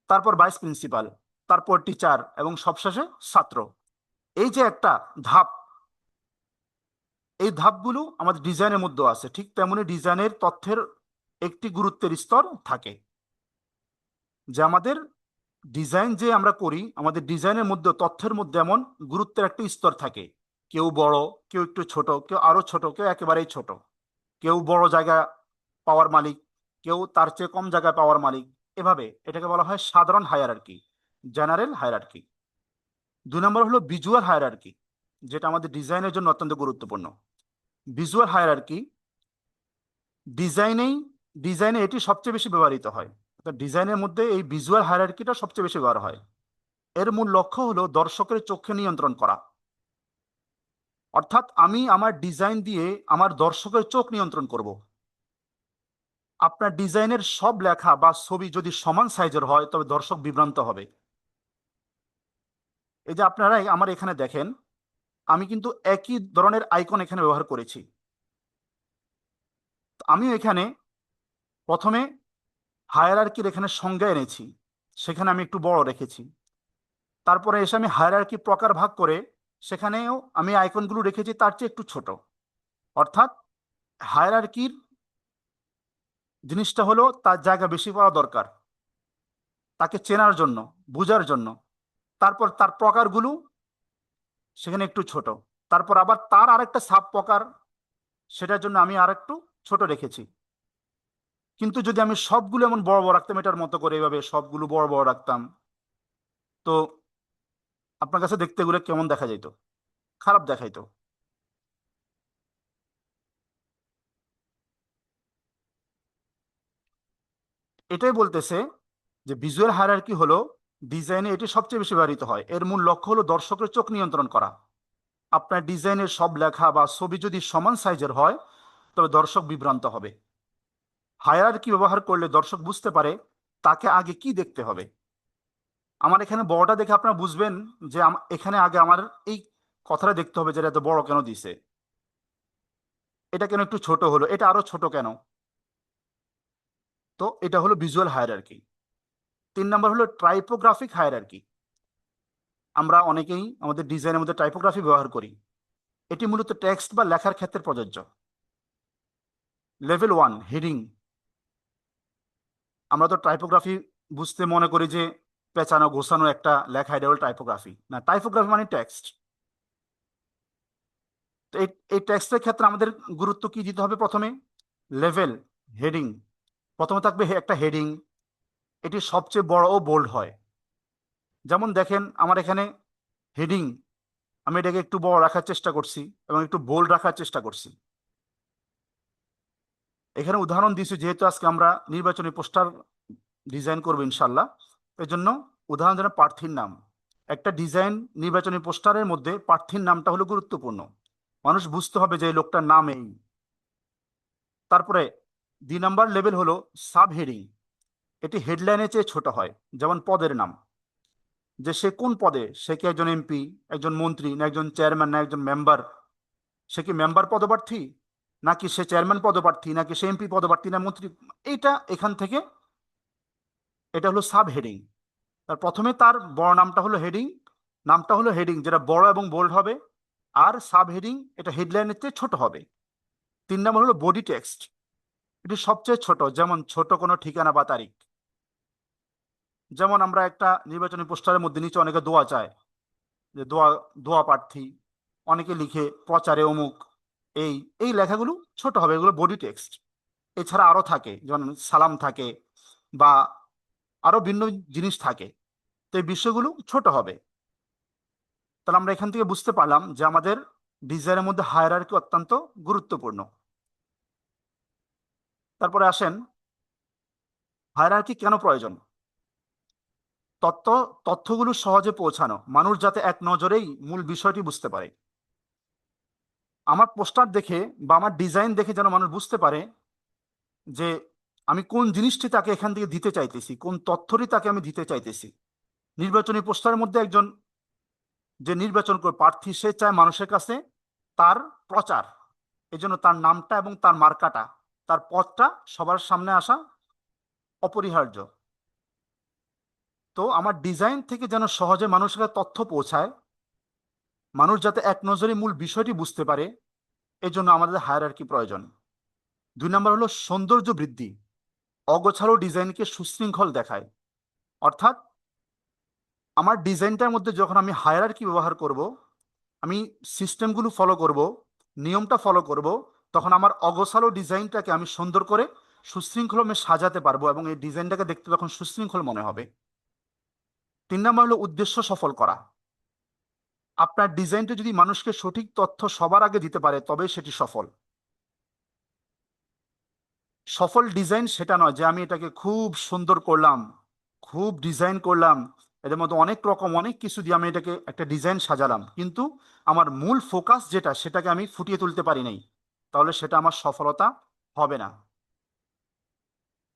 তারপর ভাইস প্রিন্সিপাল, তারপর টিচার এবং সবশেষে ছাত্র। এই যে একটা ধাপ, এই ধাপগুলো আমাদের ডিজাইনের মধ্যে আছে, ঠিক তেমনি ডিজাইনের তথ্যের একটি গুরুত্বের স্তর থাকে, যে আমাদের ডিজাইন যে আমরা করি, আমাদের ডিজাইনের মধ্যে তথ্যের মধ্যে এমন গুরুত্বের একটা স্তর থাকে, কেউ বড়, কেউ একটু ছোট, কেউ আরো ছোট, কেউ একেবারেই ছোট, কেউ বড় জায়গা পাওয়ার মালিক, কেউ তার চেয়ে কম জায়গায় পাওয়ার মালিক। এভাবে এটাকে বলা হয় সাধারণ হায়ারার্কি, জেনারেল হায়ারার্কি। 2 নম্বর হলো ভিজুয়াল হায়ারার্কি, যেটা আমাদের ডিজাইনের জন্য অত্যন্ত গুরুত্বপূর্ণ। ভিজুয়াল হায়ারার্কি ডিজাইনেই ডিজাইনে এটি সবচেয়ে বেশি ব্যবহৃত হয়, ডিজাইনের মধ্যে এই ভিজুয়াল হায়ারার্কিটা সবচেয়ে বেশি ব্যবহার হয়। এর মূল লক্ষ্য হলো দর্শকের চোখে নিয়ন্ত্রণ করা, অর্থাৎ আমি আমার ডিজাইন দিয়ে আমার দর্শকের চোখ নিয়ন্ত্রণ করব। আপনার ডিজাইনের সব লেখা বা ছবি যদি সমান সাইজের হয় তবে দর্শক বিভ্রান্ত হবে। এই যে আপনারাই আমার এখানে দেখেন, আমি কিন্তু একই ধরনের আইকন এখানে ব্যবহার করেছি। আমিও এখানে প্রথমে হায়ারার্কির এখানে সংজ্ঞা এনেছি, সেখানে আমি একটু বড় রেখেছি, তারপরে এসে আমি হায়ারার্কি প্রকার ভাগ করে সেখানেও আমি আইকনগুলো রেখেছি তার চেয়ে একটু ছোট। অর্থাৎ হায়ারার্কির জিনিসটা হলো তার জায়গা বেশি পাওয়া দরকার। তাকে চেনার জন্য, বোঝার জন্য। তারপর তার প্রকারগুলো সেখানে একটু ছোট। তারপর আবার তার আরেকটা সাব প্রকার, সেটার জন্য আমি আরেকটু ছোট রেখেছি। কিন্তু যদি আমি সবগুলো এমন বড় বড় রাখতাম, এটার মতো করে এভাবে সবগুলো বড় বড় রাখতাম, তো আপনার কাছে দেখতে এগুলো কেমন দেখা যেত? খারাপ দেখাইতো। এটাই বলতেছে যে ভিজুয়াল হায়ারার্কি হলো ডিজাইনে এটি সবচেয়ে বেশি ব্যবহৃত হয়। এর মূল লক্ষ্য হলো দর্শকের চোখ নিয়ন্ত্রণ করা। আপনার ডিজাইনের সব লেখা বা ছবি যদি সমান সাইজের হয়, তবে দর্শক বিভ্রান্ত হবে। হায়ারার্কি ব্যবহার করলে দর্শক বুঝতে পারে তাকে আগে কি দেখতে হবে। আমার এখানে বড়টা দেখে আপনারা বুঝবেন যে এখানে আগে আমার এই কথাটা দেখতে হবে, যেটা এত বড় কেন দিছে, এটা কেন একটু ছোট হলো, এটা আরো ছোট কেন। তো এটা হলো ভিজুয়াল হায়ারার্কি। 3 নম্বর হলো টাইপোগ্রাফিক হায়ারার্কি। আমরা অনেকেই আমাদের ডিজাইনের মধ্যে টাইপোগ্রাফি ব্যবহার করি। এটি মূলত টেক্সট বা লেখার ক্ষেত্রে প্রযোজ্য। Level 1 heading. আমরা তো টাইপোগ্রাফি বুঝতে মনে করি যে পেঁচানো ঘোষানো একটা লেখা, এটা হলো টাইপোগ্রাফি না। টাইপোগ্রাফি মানে টেক্সট। তো এই টেক্সটের ক্ষেত্রে আমাদের গুরুত্ব কি দিতে হবে? প্রথমে লেভেল, হেডিং। প্রথমে থাকবে একটা হেডিং, এটি সবচেয়ে বড় ও বোল্ড হয়। যেমন দেখেন আমার এখানে হেডিং, আমি এটাকে একটু বড় রাখার চেষ্টা করছি এবং একটু বোল্ড রাখার চেষ্টা করছি। এখানে উদাহরণ দিয়েছি যেহেতু আজকে আমরা নির্বাচনী পোস্টার ডিজাইন করবো ইনশাল্লাহ, এর জন্য উদাহরণ যেন প্রার্থীর নাম। একটা ডিজাইন নির্বাচনী পোস্টারের মধ্যে প্রার্থীর নামটা হলো গুরুত্বপূর্ণ। মানুষ বুঝতে হবে যে এই লোকটার নাম এই। তারপরে 2 নম্বর লেভেল হলো সাব হেডিং। এটি হেডলাইনের চেয়ে ছোট হয়। যেমন পদের নাম, যে সে কোন পদে, সে কি একজন এমপি, একজন মন্ত্রী, না একজন চেয়ারম্যান, না একজন মেম্বার, সে কি মেম্বার পদপ্রার্থী, নাকি সে চেয়ারম্যান পদপ্রার্থী, নাকি সে এমপি পদপ্রার্থী, না মন্ত্রী। এইটা এখান থেকে, এটা হলো সাব হেডিং। তার প্রথমে তার বড় নামটা হলো হেডিং, নামটা হলো হেডিং যেটা বড় এবং বোল্ড হবে। আর সাব হেডিং এটা হেডলাইনের চেয়ে ছোট হবে। 3 নম্বর হলো বডি টেক্সট। এটি সবচেয়ে ছোট, যেমন ছোট কোনো ঠিকানা বা তারিখ। যেমন আমরা একটা নির্বাচনী পোস্টারের মধ্যে নিচে অনেকে দোয়া চায়, যে দোয়া, দোয়া প্রার্থী, অনেকে লিখে প্রচারে অমুক। এই এই লেখাগুলো ছোট হবে, এগুলো বডি টেক্সট। এছাড়া আরো থাকে, যেমন সালাম থাকে বা আরো ভিন্ন জিনিস থাকে। তো এই বিষয়গুলো ছোট হবে। তাহলে আমরা এখান থেকে বুঝতে পারলাম যে আমাদের ডিজাইনের মধ্যে হায়ারার্কি অত্যন্ত গুরুত্বপূর্ণ। তারপরে আসেন, হায়ারার্কি কেন প্রয়োজন? তথ্য তথ্যগুলো সহজে পৌঁছানো, মানুষ যাতে এক নজরেই মূল বিষয়টি বুঝতে পারে। আমার পোস্টার দেখে বা আমার ডিজাইন দেখে যেন মানুষ বুঝতে পারে যে আমি কোন জিনিসটি তাকে এখান থেকে দিতে চাইতেছি, কোন তথ্যটি তাকে আমি দিতে চাইতেছি। নির্বাচনী পোস্টারের মধ্যে একজন যে নির্বাচন করে প্রার্থী, সে চায় মানুষের কাছে তার প্রচার। এজন্য তার নামটা এবং তার মার্কাটা, তার পথটা সবার সামনে আসা অপরিহার্য। তো আমার ডিজাইন থেকে যেন সহজে মানুষের কাছে তথ্য পৌঁছায়, মানুষ যাতে এক নজরে মূল বিষয়টি বুঝতে পারে, এজন্য আমাদের হায়ারার্কি প্রয়োজন। 2 নম্বর হলো সৌন্দর্য বৃদ্ধি। অগোছালো ডিজাইনকে সুশৃঙ্খল দেখায়। অর্থাৎ আমার ডিজাইনটার মধ্যে যখন আমি হায়ারার্কি ব্যবহার করব, আমি সিস্টেমগুলো ফলো করব, নিয়মটা ফলো করব, তখন আমার অগোছালো ডিজাইনটাকে আমি সুন্দর করে সুশৃঙ্খলভাবে সাজাতে পারবো এবং এই ডিজাইনটাকে দেখতে তখন সুশৃঙ্খল মনে হবে। 3 নম্বর হলো উদ্দেশ্য সফল করা। আপনার ডিজাইনটা যদি মানুষকে সঠিক তথ্য সবার আগে দিতে পারে, তবেই সেটি সফল। সফল ডিজাইন সেটা নয় যে আমি এটাকে খুব সুন্দর করলাম, খুব ডিজাইন করলাম, এদের মধ্যে অনেক রকম অনেক কিছু দিয়ে আমি এটাকে একটা ডিজাইন সাজালাম, কিন্তু আমার মূল ফোকাস যেটা, সেটাকে আমি ফুটিয়ে তুলতে পারি নাই, তাহলে সেটা আমার সফলতা হবে না।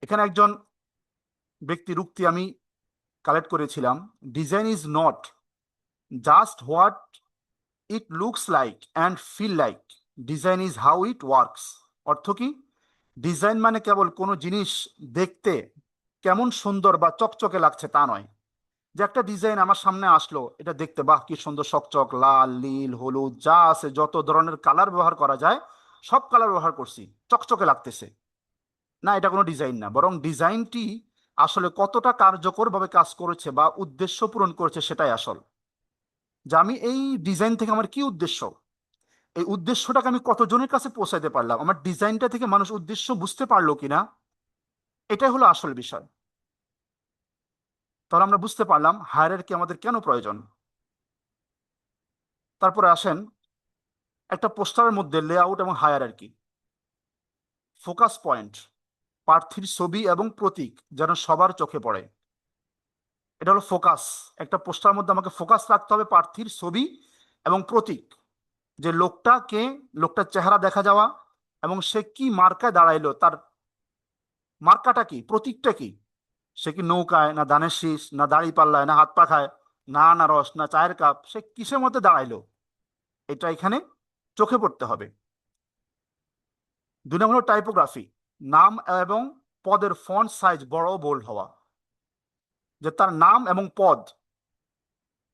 এখানে একজন ব্যক্তির উক্তি আমি কালেক্ট করেছিলাম, design is not just what it looks like and feel like, design is how it works. অর্থ কি? ডিজাইন মানে কেবল কোনো জিনিস দেখতে কেমন সুন্দর বা চকচকে লাগছে তা নয়। যে একটা ডিজাইন আমার সামনে আসলো, এটা দেখতে বাহ কি সুন্দর, চকচক, লাল, নীল, হলুদ, যা আছে যত ধরনের কালার ব্যবহার করা যায় সব কালার ব্যবহার করছি, চকচকে লাগতেছে, না এটা কোনো ডিজাইন না। বরং ডিজাইনটি আসলে কতটা কার্যকরভাবে কাজ করেছে বা উদ্দেশ্য পূরণ করেছে সেটাই আসল। যে আমি এই ডিজাইন থেকে আমার কি উদ্দেশ্য, এই উদ্দেশ্যটাকে আমি কতজনের কাছে পৌঁছাইতে পারলাম, আমার ডিজাইনটা থেকে মানুষ উদ্দেশ্য বুঝতে পারলো কিনা, এটাই হলো আসল বিষয়। তাহলে আমরা বুঝতে পারলাম হায়ারার্কি আমাদের কেন প্রয়োজন। তারপরে আসেন একটা পোস্টারের মধ্যে লেআউট এবং হায়ারার্কি, ফোকাস পয়েন্ট, প্রার্থীর ছবি এবং প্রতীক যেন সবার চোখে পড়ে। এটা হলো ফোকাস। একটা পোস্টার মধ্যে আমাকে ফোকাস রাখতে হবে প্রার্থীর ছবি এবং প্রতীক, যে লোকটা কে, লোকটার চেহারা দেখা যাওয়া, এবং সে কি মার্কায় দাঁড়াইলো, তার মার্কাটা কি, প্রতীকটা কি, সে কি নৌকায়, না ধানের শীষ, না দাড়ি পাল্লায়, না হাত পাখায়, না আনারস, না চায়ের কাপ, সে কিসের মধ্যে দাঁড়াইলো, এটা এখানে চোখে পড়তে হবে। 2 নম্বর হলো টাইপোগ্রাফি, নাম এবং পদের ফন্ট সাইজ বড় ও বোল্ড হওয়া, যে তার নাম এবং পদ,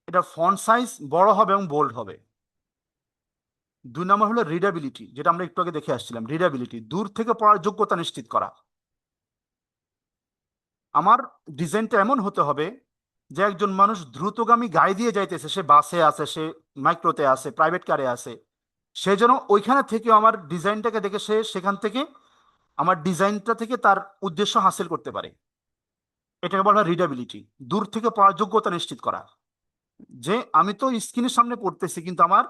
এটা ফন্ট সাইজ বড় হবে এবং বোল্ড হবে। 2 নম্বর হলো রিডাবিলিটি, যেটা আমরা একটু আগে দেখে আসছিলাম, রিডাবিলিটি, দূর থেকে পড়ার যোগ্যতা নিশ্চিত করা। আমার ডিজাইনটা এমন হতে হবে যে একজন মানুষ দ্রুতগামী গাড়ি দিয়ে যাইতেছে, সে বাসে আছে, সে মাইক্রোতে আছে, প্রাইভেট কারে আছে, সে যেন ওইখানে থেকে আমার ডিজাইনটাকে দেখে সে সেখান থেকে আমার ডিজাইনটা থেকে তার উদ্দেশ্য হাসিল করতে পারে। এটাকে বলা হয় রিডাবিলিটি, দূর থেকে পড়ার যোগ্যতা নিশ্চিত করা। যে আমি তো স্ক্রিনের সামনে পড়তেছি, কিন্তু আমার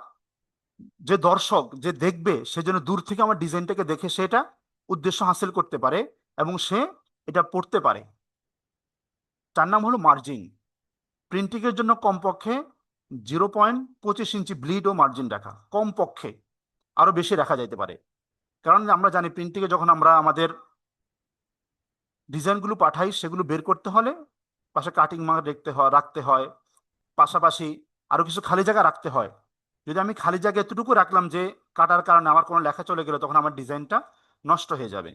যে দর্শক যে দেখবে সে যেন দূর থেকে আমার ডিজাইনটাকে দেখে সেটা উদ্দেশ্য হাসিল করতে পারে এবং সে এটা পড়তে পারে। 4 নাম হলো মার্জিন, প্রিন্টিং এর জন্য কমপক্ষে 0.25 ইঞ্চি ব্লিড ও মার্জিন রাখা, কমপক্ষে, আরো বেশি রাখা যাইতে পারে। কারণ আমরা জানি প্রিন্টিং এ যখন আমরা আমাদের ডিজাইনগুলো পাঠাই, সেগুলো বের করতে হলে পাশে কাটিং মার্ক রাখতে হয়, পাশাপাশি আরো কিছু খালি জায়গা রাখতে হয়। যদি আমি খালি জায়গা এতটুকু রাখলাম যে কাটার কারণে আমার কোনো লেখা চলে গেল, তখন আমার ডিজাইনটা নষ্ট হয়ে যাবে।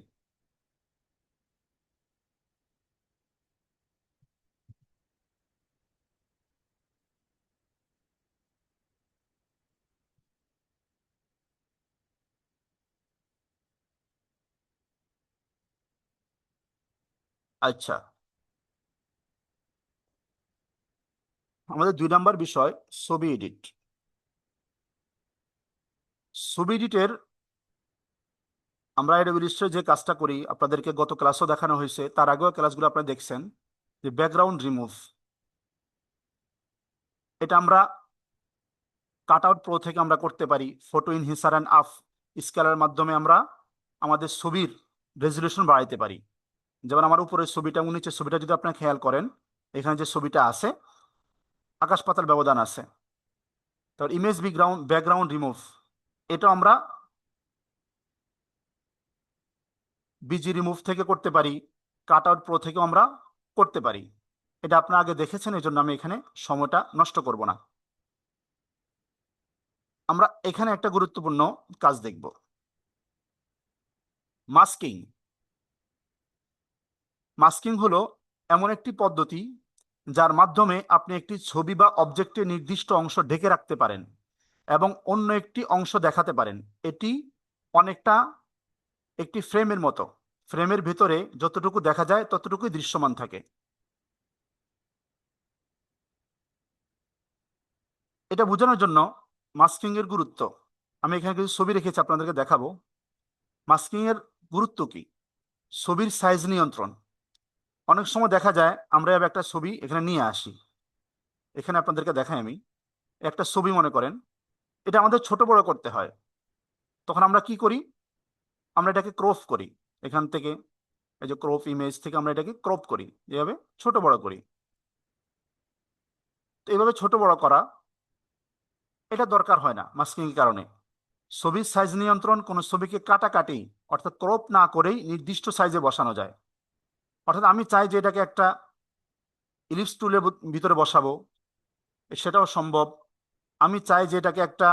আচ্ছা, আমাদের 2 নম্বর বিষয় ছবি এডিট। ছবি এডিটের আমরা এডোবিলিস্টে যে কাজটা করি আপনাদেরকে গত ক্লাসও দেখানো হয়েছে, তার আগেও ক্লাসগুলো আপনারা দেখছেন, যে ব্যাকগ্রাউন্ড রিমুভ, এটা আমরা কাট আউট প্রো থেকে আমরা করতে পারি। ফটো ইনহেসার অ্যান্ড আপ স্কেলের মাধ্যমে আমরা আমাদের ছবির রেজলিউশন বাড়াইতে পারি। যেমন আমার উপরের ছবিটা, নিচের ছবিটা যদি আপনারা খেয়াল করেন, এখানে যে ছবিটা আছে, আকাশ পাতাল ব্যবধান আছে। তারপর ইমেজ ব্যাকগ্রাউন্ড রিমুভ, এটা আমরা বিজি রিমুভ থেকে করতে পারি, কাট আউট প্রো থেকেও আমরা করতে পারি। এটা আপনারা আগে দেখেছেন, এই জন্য আমি এখানে সময়টা নষ্ট করব না। আমরা এখানে একটা গুরুত্বপূর্ণ কাজ দেখব, মাস্কিং। মাস্কিং হলো এমন একটি পদ্ধতি যার মাধ্যমে আপনি একটি ছবি বা অবজেক্টের নির্দিষ্ট অংশ ঢেকে রাখতে পারেন এবং অন্য একটি অংশ দেখাতে পারেন। এটি অনেকটা একটি ফ্রেমের মতো, ফ্রেমের ভিতরে যতটুকু দেখা যায় ততটুকুই দৃশ্যমান থাকে। এটা বোঝানোর জন্য মাস্কিং এর গুরুত্ব আমি এখানে কিছু ছবি রেখেছি, আপনাদেরকে দেখাবো। মাস্কিং এর গুরুত্ব কি? ছবির সাইজ নিয়ন্ত্রণ। অনেক সময় দেখা যায় আমরা এবার একটা ছবি এখানে নিয়ে আসি, এখানে আপনাদেরকে দেখাই আমি একটা ছবি, মনে করেন এটা আমাদের ছোট বড় করতে হয়। তখন আমরা কি করি? আমরা এটাকে ক্রপ করি এখান থেকে, এই যে ক্রপ ইমেজ থেকে আমরা এটাকে ক্রপ করি, এভাবে ছোট বড় করি। তো এইভাবে ছোট বড় করা এটা দরকার হয় না মাস্কিং এর কারণে। ছবির সাইজ নিয়ন্ত্রণ, কোনো ছবিকে কাটাকাটি অর্থাৎ ক্রপ না করেই নির্দিষ্ট সাইজে বসানো যায়। অর্থাৎ আমি চাই যে এটাকে একটা ইলিপস টুলের ভিতরে বসাবো, সেটাও সম্ভব। আমি চাই যে এটাকে একটা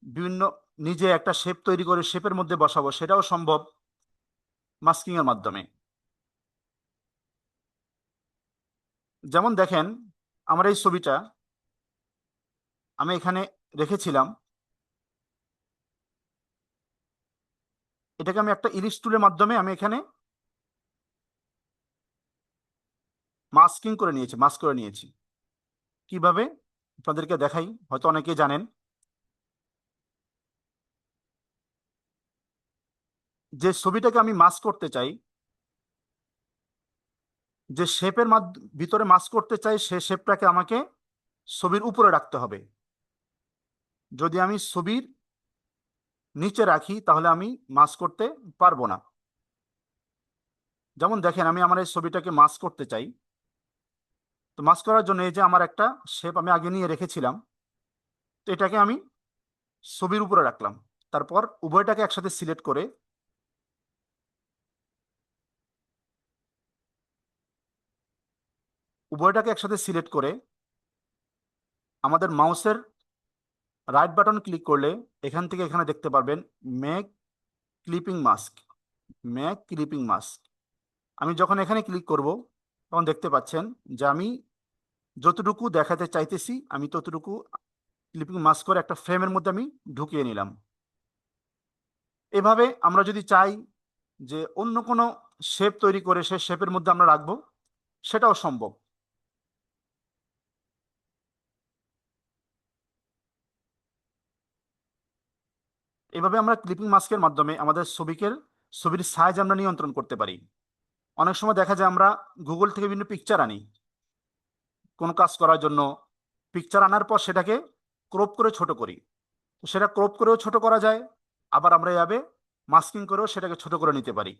বিভিন্ন নিজে একটা শেপ তৈরি করে শেপের মধ্যে বসাবো, সেটাও সম্ভব মাস্কিং এর মাধ্যমে। যেমন দেখেন, আমার এই ছবিটা আমি এখানে রেখেছিলাম, এটাকে আমি একটা ইলিপস টুলের মাধ্যমে আমি এখানে মাস্কিং করে নিয়েছি, মাস্ক করে নিয়েছি। কিভাবে আপনাদেরকে দেখাই, হয়তো অনেকেই জানেন। যে ছবিটাকে আমি মাস্ক করতে চাই, যে শেপের ভিতরে মাস্ক করতে চাই, সে শেপটাকে আমাকে ছবির উপরে রাখতে হবে। যদি আমি ছবির নিচে রাখি তাহলে আমি মাস্ক করতে পারবো না। যেমন দেখেন, আমি আমার এই ছবিটাকে মাস্ক করতে চাই। তো মাস্ক করার জন্য এই যে আমার একটা শেপ আমি আগে নিয়ে রেখেছিলাম, তো এটাকে আমি ছবির উপরে রাখলাম। তারপর উভয়টাকে একসাথে সিলেক্ট করে, আমাদের মাউসের রাইট বাটন ক্লিক করলে এখান থেকে এখানে দেখতে পারবেন make clipping mask, make clipping mask. আমি যখন এখানে ক্লিক করব তখন দেখতে পাচ্ছেন যে আমি যতটুকু দেখাতে চাইতেছি আমি ততটুকু ক্লিপিং মাস্ক করে একটা ফ্রেমের মধ্যে আমি ঢুকিয়ে নিলাম। এভাবে আমরা যদি চাই যে অন্য কোনো শেপ তৈরি করে সেই শেপের মধ্যে আমরা রাখবো, সেটাও সম্ভব। এভাবে আমরা ক্লিপিং মাস্কের মাধ্যমে আমাদের ছবির সাইজ আমরা নিয়ন্ত্রণ করতে পারি। অনেক সময় দেখা যায় আমরা গুগল থেকে বিভিন্ন পিকচার আনি কোনো কাজ করার জন্য। পিকচার আনার পর সেটাকে ক্রপ করে ছোট করি, তো সেটা ক্রপ করেও ছোট করা যায়। আবার আমরা এভাবে মাস্কিং করেও সেটাকে ছোট করে নিতে পারি।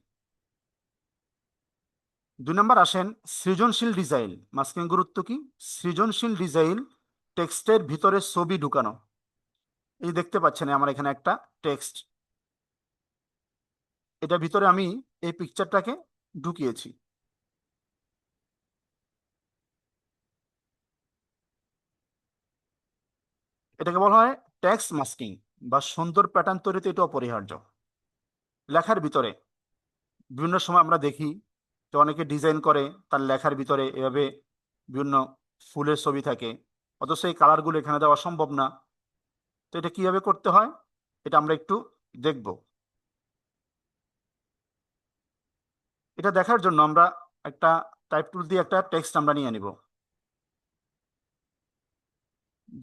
2 নম্বর আসেন সৃজনশীল ডিজাইন। মাস্কিং গুরুত্ব কি? সৃজনশীল ডিজাইন, টেক্সটের ভিতরে ছবি ঢুকানো। এই দেখতে পাচ্ছেন আমার এখানে একটা টেক্সট, এটার ভিতরে আমি এই পিকচারটাকে ঢুকিয়েছি। এটাকে বলা হয় টেক্সট মাস্কিং বা সুন্দর প্যাটার্ন তৈরিতে এটা অপরিহার্য। লেখার ভিতরে বিভিন্ন সময় আমরা দেখি যে অনেকে ডিজাইন করে তার লেখার ভিতরে এভাবে বিভিন্ন ফুলের ছবি থাকে, অথচ এই কালারগুলো এখানে দেওয়া সম্ভব না। তো এটা কিভাবে করতে হয় এটা আমরা একটু দেখব। এটা দেখার জন্য আমরা একটা টাইপ টুল দিয়ে একটা টেক্সট আমরা নিয়ে নিব।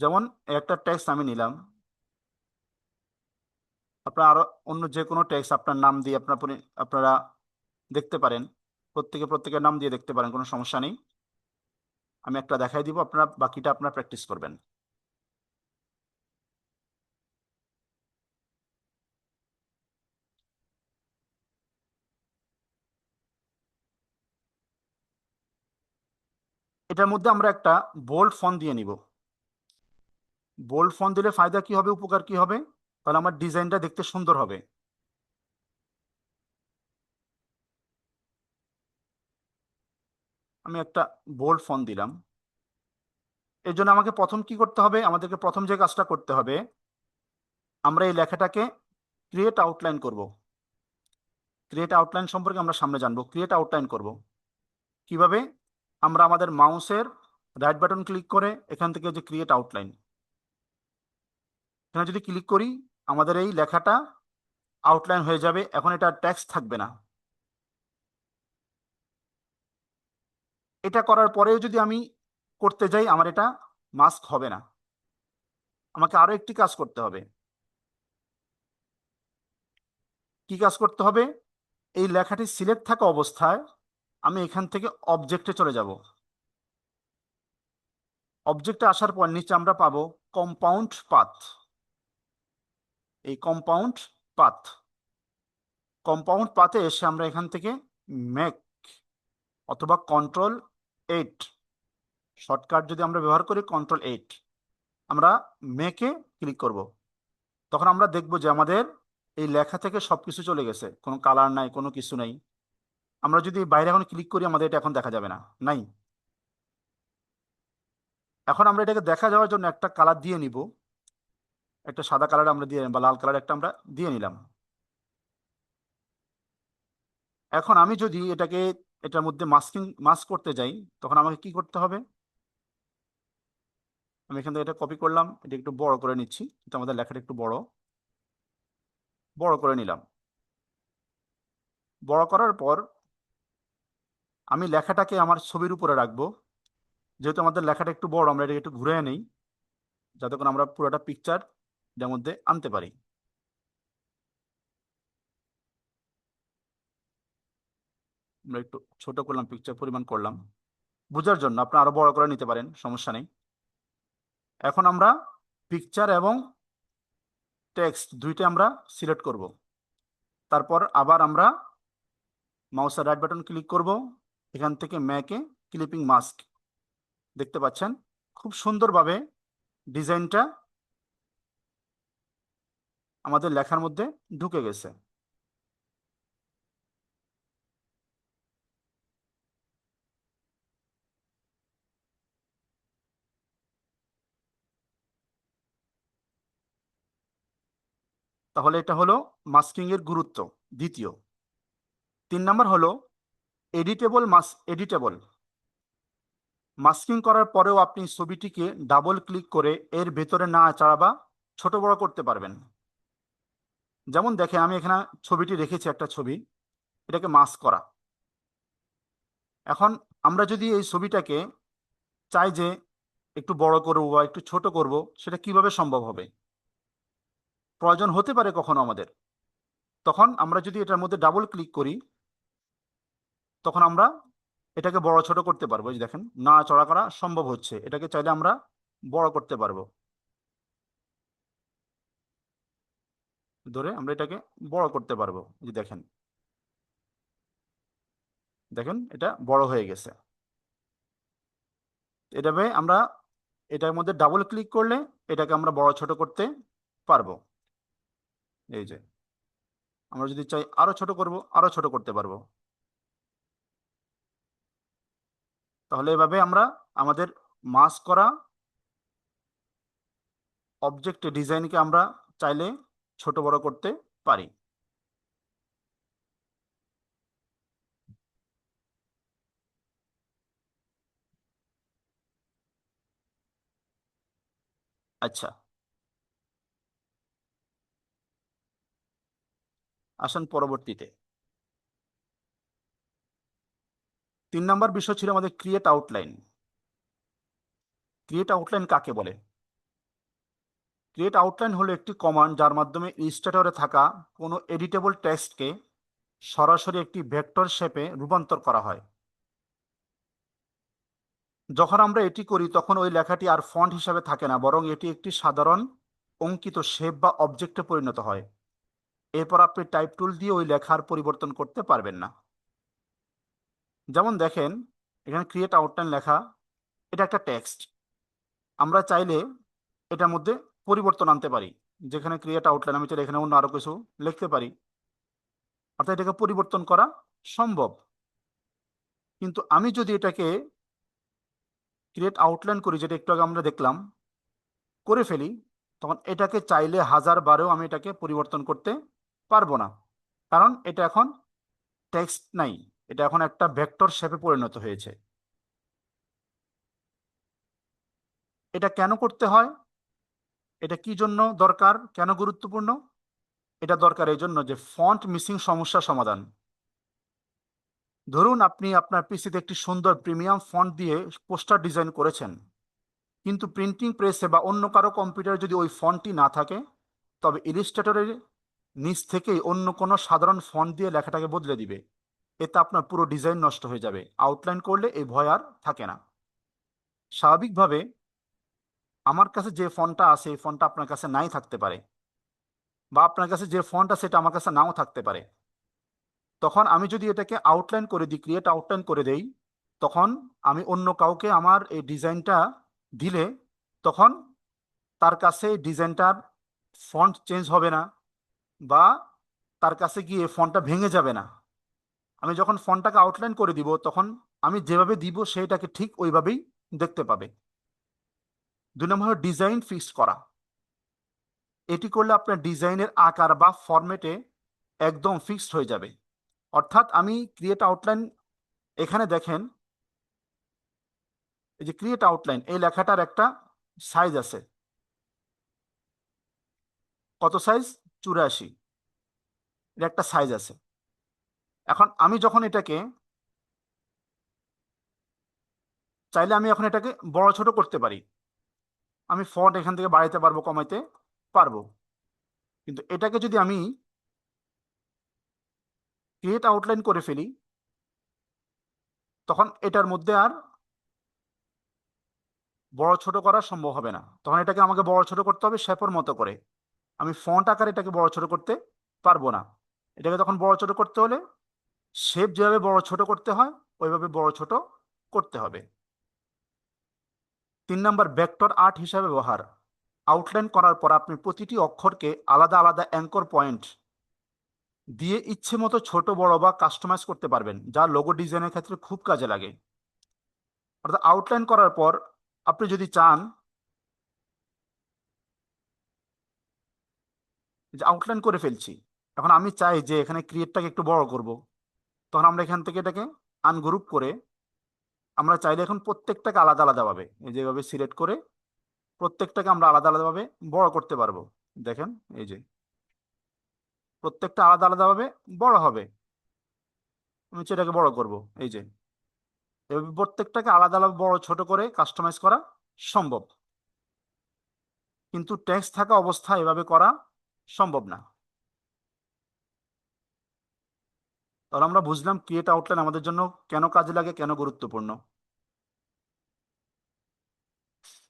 যেমন একটা টেক্সট আমি নিলাম, আপনারা আরো অন্য যে কোনো টেক্সট আপনার নাম দিয়ে আপনারা দেখতে পারেন। প্রত্যেকের নাম দিয়ে দেখতে পারেন, কোনো সমস্যা নেই। আমি একটা দেখাই দিব, আপনারা বাকিটা আপনারা প্র্যাকটিস করবেন। এটার মধ্যে আমরা একটা বোল্ড ফন্ট দিয়ে নিব। বোল্ড ফন্ট দিলে ফায়দা কি হবে, উপকার কি হবে? তাহলে আমার ডিজাইনটা দেখতে সুন্দর হবে। আমি একটা বোল্ড ফন্ট দিলাম। এর জন্য আমাকে প্রথম কি করতে হবে, আমাদেরকে প্রথম যে কাজটা করতে হবে, আমরা এই লেখাটাকে ক্রিয়েট আউটলাইন করব। ক্রিয়েট আউটলাইন সম্পর্কে আমরা সামনে জানবো। ক্রিয়েট আউটলাইন করব কিভাবে? আমরা আমাদের মাউসের রাইট বাটন ক্লিক করে এখান থেকে যে ক্রিয়েট আউটলাইন, এখানে যদি ক্লিক করি আমাদের এই লেখাটা আউটলাইন হয়ে যাবে। এখন এটা টেক্সট থাকবে না। এটা করার পরেও যদি আমি করতে যাই আমার এটা মাস্ক হবে না। আমাকে আরো একটি কাজ করতে হবে। কি কাজ করতে হবে? এই লেখাটি সিলেক্ট থাকা অবস্থায় আমি এখান থেকে অবজেক্টে চলে যাব। অবজেক্টে আসার পর নিচে আমরা পাবো কম্পাউন্ড পাথ। এই কম্পাউন্ড পাথে এসে আমরা এখান থেকে মেক অথবা কন্ট্রোল 8, শর্টকাট যদি আমরা ব্যবহার করি কন্ট্রোল 8, আমরা মেকে ক্লিক করব। তখন আমরা দেখব যে আমাদের এই লেখা থেকে সবকিছু চলে গেছে, কোনো কালার নাই, কোনো কিছু নাই। আমরা যদি বাইরে এখন ক্লিক করি আমাদের এটা এখন দেখা যাবে না, নাই। এখন আমরা এটাকে দেখা যাওয়ার জন্য একটা কালার দিয়ে নিব। একটা সাদা কালার আমরা দিয়ে, বা লাল কালার একটা আমরা দিয়ে নিলাম। এখন আমি যদি এটার মধ্যে মাস্ক করতে যাই তখন আমাকে কি করতে হবে? আমি এখান থেকে এটা কপি করলাম, এটা একটু বড় করে নিচ্ছি, এটা আমাদের লেখাটা একটু বড় করে নিলাম। বড় করার পর আমি লেখাটাকে আমার ছবির উপরে রাখবো। যেহেতু আমাদের লেখাটা একটু বড়, আমরা এটাকে একটু ঘুরে নেই যাতে করে আমরা পুরোটা পিকচার এর মধ্যে আনতে পারি। আমরা একটু ছোট করলাম, পিকচার পরিমাণ করলাম বোঝার জন্য, আপনি আরো বড় করে নিতে পারেন, সমস্যা নেই। এখন আমরা পিকচার এবং টেক্সট দুইটা আমরা সিলেক্ট করব। তারপর আবার আমরা মাউসের রাইট বাটন ক্লিক করব, এখান থেকে ম্যাকে ক্লিপিং মাস্ক, দেখতে পাচ্ছেন খুব সুন্দরভাবে ডিজাইনটা আমাদের লেখার মধ্যে ঢুকে গেছে। তাহলে এটা হলো মাস্কিং এর গুরুত্ব দ্বিতীয়। 3 নাম্বার হলো এডিটেবল এডিটেবল। মাস্কিং করার পরেও আপনি ছবিটিকে ডাবল ক্লিক করে এর ভেতরে নাড়াচাড়া বা ছোট বড় করতে পারবেন। যেমন দেখেন, আমি এখানে ছবিটি রেখেছি, একটা ছবি, এটাকে মাস্ক করা। এখন আমরা যদি এই ছবিটাকে চাই যে একটু বড় করব বা একটু ছোট করব, সেটা কিভাবে সম্ভব হবে? প্রয়োজন হতে পারে কখনো আমাদের। তখন আমরা যদি এটার মধ্যে ডাবল ক্লিক করি, তখন আমরা এটাকে বড় ছোট করতে পারবো। এই যে দেখেন, নাড়াচড়া করা সম্ভব হচ্ছে, এটাকে চাইলে আমরা বড় করতে পারবো। ধরে আমরা এটাকে বড় করতে পারবো। এই যে দেখেন, দেখেন এটা বড় হয়ে গেছে। এটাবে আমরা এটার মধ্যে ডাবল ক্লিক করলে এটাকে আমরা বড় ছোট করতে পারবো। এই যে আমরা যদি চাই আরো ছোট করব, আরো ছোট করতে পারবো। তাহলে এভাবে আমরা আমাদের মাস্ক করা অবজেক্ট ডিজাইনকে আমরা চাইলে ছোট বড় করতে পারি। আচ্ছা, আসুন পরবর্তীতে। 3 নাম্বার বিষয় ছিল আমাদের ক্রিয়েট আউটলাইন। ক্রিয়েট আউটলাইন কাকে বলে? ক্রিয়েট আউটলাইন হলো একটি কমান্ড যার মাধ্যমে ইলাস্ট্রেটরে থাকা কোনো এডিটেবল টেক্সটকে সরাসরি একটি ভেক্টর শেপে রূপান্তর করা হয়। যখন আমরা এটি করি তখন ওই লেখাটি আর ফন্ট হিসাবে থাকে না, বরং এটি একটি সাধারণ অঙ্কিত শেপ বা অবজেক্টে পরিণত হয়। এরপর আপনি টাইপ টুল দিয়ে ওই লেখার পরিবর্তন করতে পারবেন না। যেমন দেখেন, এখানে ক্রিয়েট আউটলাইন লেখা, এটা একটা টেক্সট। আমরা চাইলে এটার মধ্যে পরিবর্তন আনতে পারি। যেখানে ক্রিয়েট আউটলাইন, আমি চাইলে এখানে অন্য আরো কিছু লিখতে পারি, অর্থাৎ এটাকে পরিবর্তন করা সম্ভব। কিন্তু আমি যদি এটাকে ক্রিয়েট আউটলাইন করি, যেটা একটু আগে আমরা দেখলাম, করে ফেলি, তখন এটাকে চাইলে 1000 বারেও আমি এটাকে পরিবর্তন করতে পারবো না। কারণ এটা এখন টেক্সট নাই, এটা এখন একটা ভেক্টর শেপে পরিণত হয়েছে। এটা কেন করতে হয়? এটা কি জন্য দরকার, কেন গুরুত্বপূর্ণ? এটা দরকার এই জন্য যে ফন্ট মিসিং সমস্যা সমাধান। ধরুন আপনি আপনার পিসিতে একটি সুন্দর প্রিমিয়াম ফন্ট দিয়ে পোস্টার ডিজাইন করেছেন, কিন্তু প্রিন্টিং প্রেসে বা অন্য কারো কম্পিউটারে যদি ওই ফন্টটি না থাকে, তবে ইলিস্ট্রেটরের নিচ থেকেই অন্য কোনো সাধারণ ফন্ট দিয়ে লেখাটাকে বদলে দিবে। এতে আপনার পুরো ডিজাইন নষ্ট হয়ে যাবে। আউটলাইন করলে এই ভয় আর থাকে না। স্বাভাবিকভাবে আমার কাছে যে ফন্টটা আছে এই ফন্টটা আপনার কাছে নাই থাকতে পারে, বা আপনার কাছে যে ফন্ট আছে এটা আমার কাছে নাও থাকতে পারে। তখন আমি যদি এটাকে আউটলাইন করে দিই, ক্রিয়েট আউটলাইন করে দেই, তখন আমি অন্য কাউকে আমার এই ডিজাইনটা দিলে তখন তার কাছে ডিজাইনটার ফন্ট চেঞ্জ হবে না, বা তার কাছে গিয়ে ফন্টটা ভেঙে যাবে না। আমি যখন ফন্টটাকে আউটলাইন করে দিব, তখন আমি যেভাবে দিব সেইটাকে ঠিক ওইভাবেই দেখতে পাবে। 2 নম্বর হলো ডিজাইন ফিক্স করা। এটি করলে আপনার ডিজাইনের আকার বা ফরম্যাটে একদম ফিক্সড হয়ে যাবে। অর্থাৎ আমি ক্রিয়েট আউটলাইন, এখানে দেখেন এই যে ক্রিয়েট আউটলাইন, এই লেখাটার একটা সাইজ আছে। কত সাইজ? 84। এর একটা সাইজ আছে। এখন আমি যখন এটাকে চাইলে আমি এখন এটাকে বড় ছোট করতে পারি, আমি ফন্ট এখান থেকে বাড়াইতে পারবো, কমাইতে পারবো। কিন্তু এটাকে যদি আমি ক্রিয়েট আউটলাইন করে ফেলি, তখন এটার মধ্যে আর বড় ছোট করা সম্ভব হবে না। তখন এটাকে আমাকে বড় ছোট করতে হবে শেপের মতো করে। আমি ফন্ট আকারে এটাকে বড় ছোট করতে পারবো না। এটাকে তখন বড় ছোট করতে হলে শেপ যেভাবে বড় ছোট করতে হয় ওইভাবে বড় ছোট করতে হবে। 3 নম্বর, ভেক্টর আর্ট হিসাবে ব্যবহার। আউটলাইন করার পর আপনি প্রতিটি অক্ষরকে আলাদা আলাদা অ্যাঙ্কর পয়েন্ট দিয়ে ইচ্ছে মতো ছোট বড় বা কাস্টমাইজ করতে পারবেন, যা লোগো ডিজাইনের ক্ষেত্রে খুব কাজে লাগে। অর্থাৎ আউটলাইন করার পর আপনি যদি চান যে আউটলাইন করে ফেলছি, এখন আমি চাই যে এখানে ক্রিয়েটটাকে একটু বড় করব, তখন আমরা এখান থেকে এটাকে আনগ্রুপ করে আমরা চাইলে এখন প্রত্যেকটাকে আলাদা আলাদাভাবে এই যেভাবে সিলেক্ট করে প্রত্যেকটাকে আমরা আলাদা আলাদাভাবে বড় করতে পারবো। দেখেন এই যে প্রত্যেকটা আলাদা আলাদাভাবে বড় হবে। আমি সেটাকে বড় করব, এই যে এভাবে প্রত্যেকটাকে আলাদা আলাদা বড় ছোট করে কাস্টমাইজ করা সম্ভব, কিন্তু টেক্সট থাকা অবস্থায় এভাবে করা সম্ভব না। তাহলে আমরা বুঝলাম ক্রিয়েট আউটলাইন আমাদের জন্য কেন কাজে লাগে, কেন গুরুত্বপূর্ণ।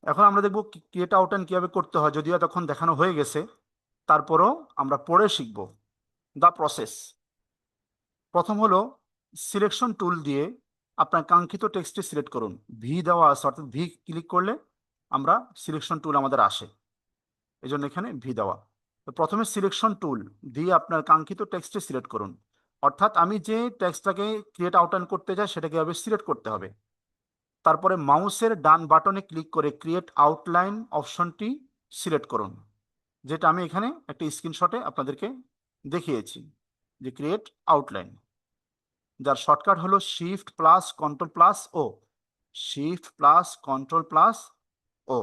এখন আমরা দেখব ক্রিয়েট আউটলাইন কিভাবে করতে হয়, যদিও তখন দেখানো হয়ে গেছে, তারপরও আমরা পড়ে শিখব দা প্রসেস। প্রথম হলো সিলেকশন টুল দিয়ে আপনার কাঙ্ক্ষিত টেক্সটটি সিলেক্ট করুন। ভি দেওয়া আছে, অর্থাৎ ভি ক্লিক করলে আমরা সিলেকশন টুল আমাদের আসে, এই জন্য এখানে ভি দেওয়া। তো প্রথমে সিলেকশন টুল দিয়ে আপনার কাঙ্ক্ষিত টেক্সটটি সিলেক্ট করুন, অর্থাৎ আমি যে টেক্সটটাকে ক্রিয়েট আউটলাইন করতে চাই সেটাকে এভাবে সিলেক্ট করতে হবে। তারপরে মাউসের ডান বাটনে ক্লিক করে ক্রিয়েট আউটলাইন অপশনটি সিলেক্ট করুন, যেটা আমি এখানে একটা স্ক্রিনশটে আপনাদেরকে দেখিয়েছি, যে ক্রিয়েট আউটলাইন, যার শর্টকাট হলো শিফট প্লাস কন্ট্রোল প্লাস ও, শিফট প্লাস কন্ট্রোল প্লাস ও।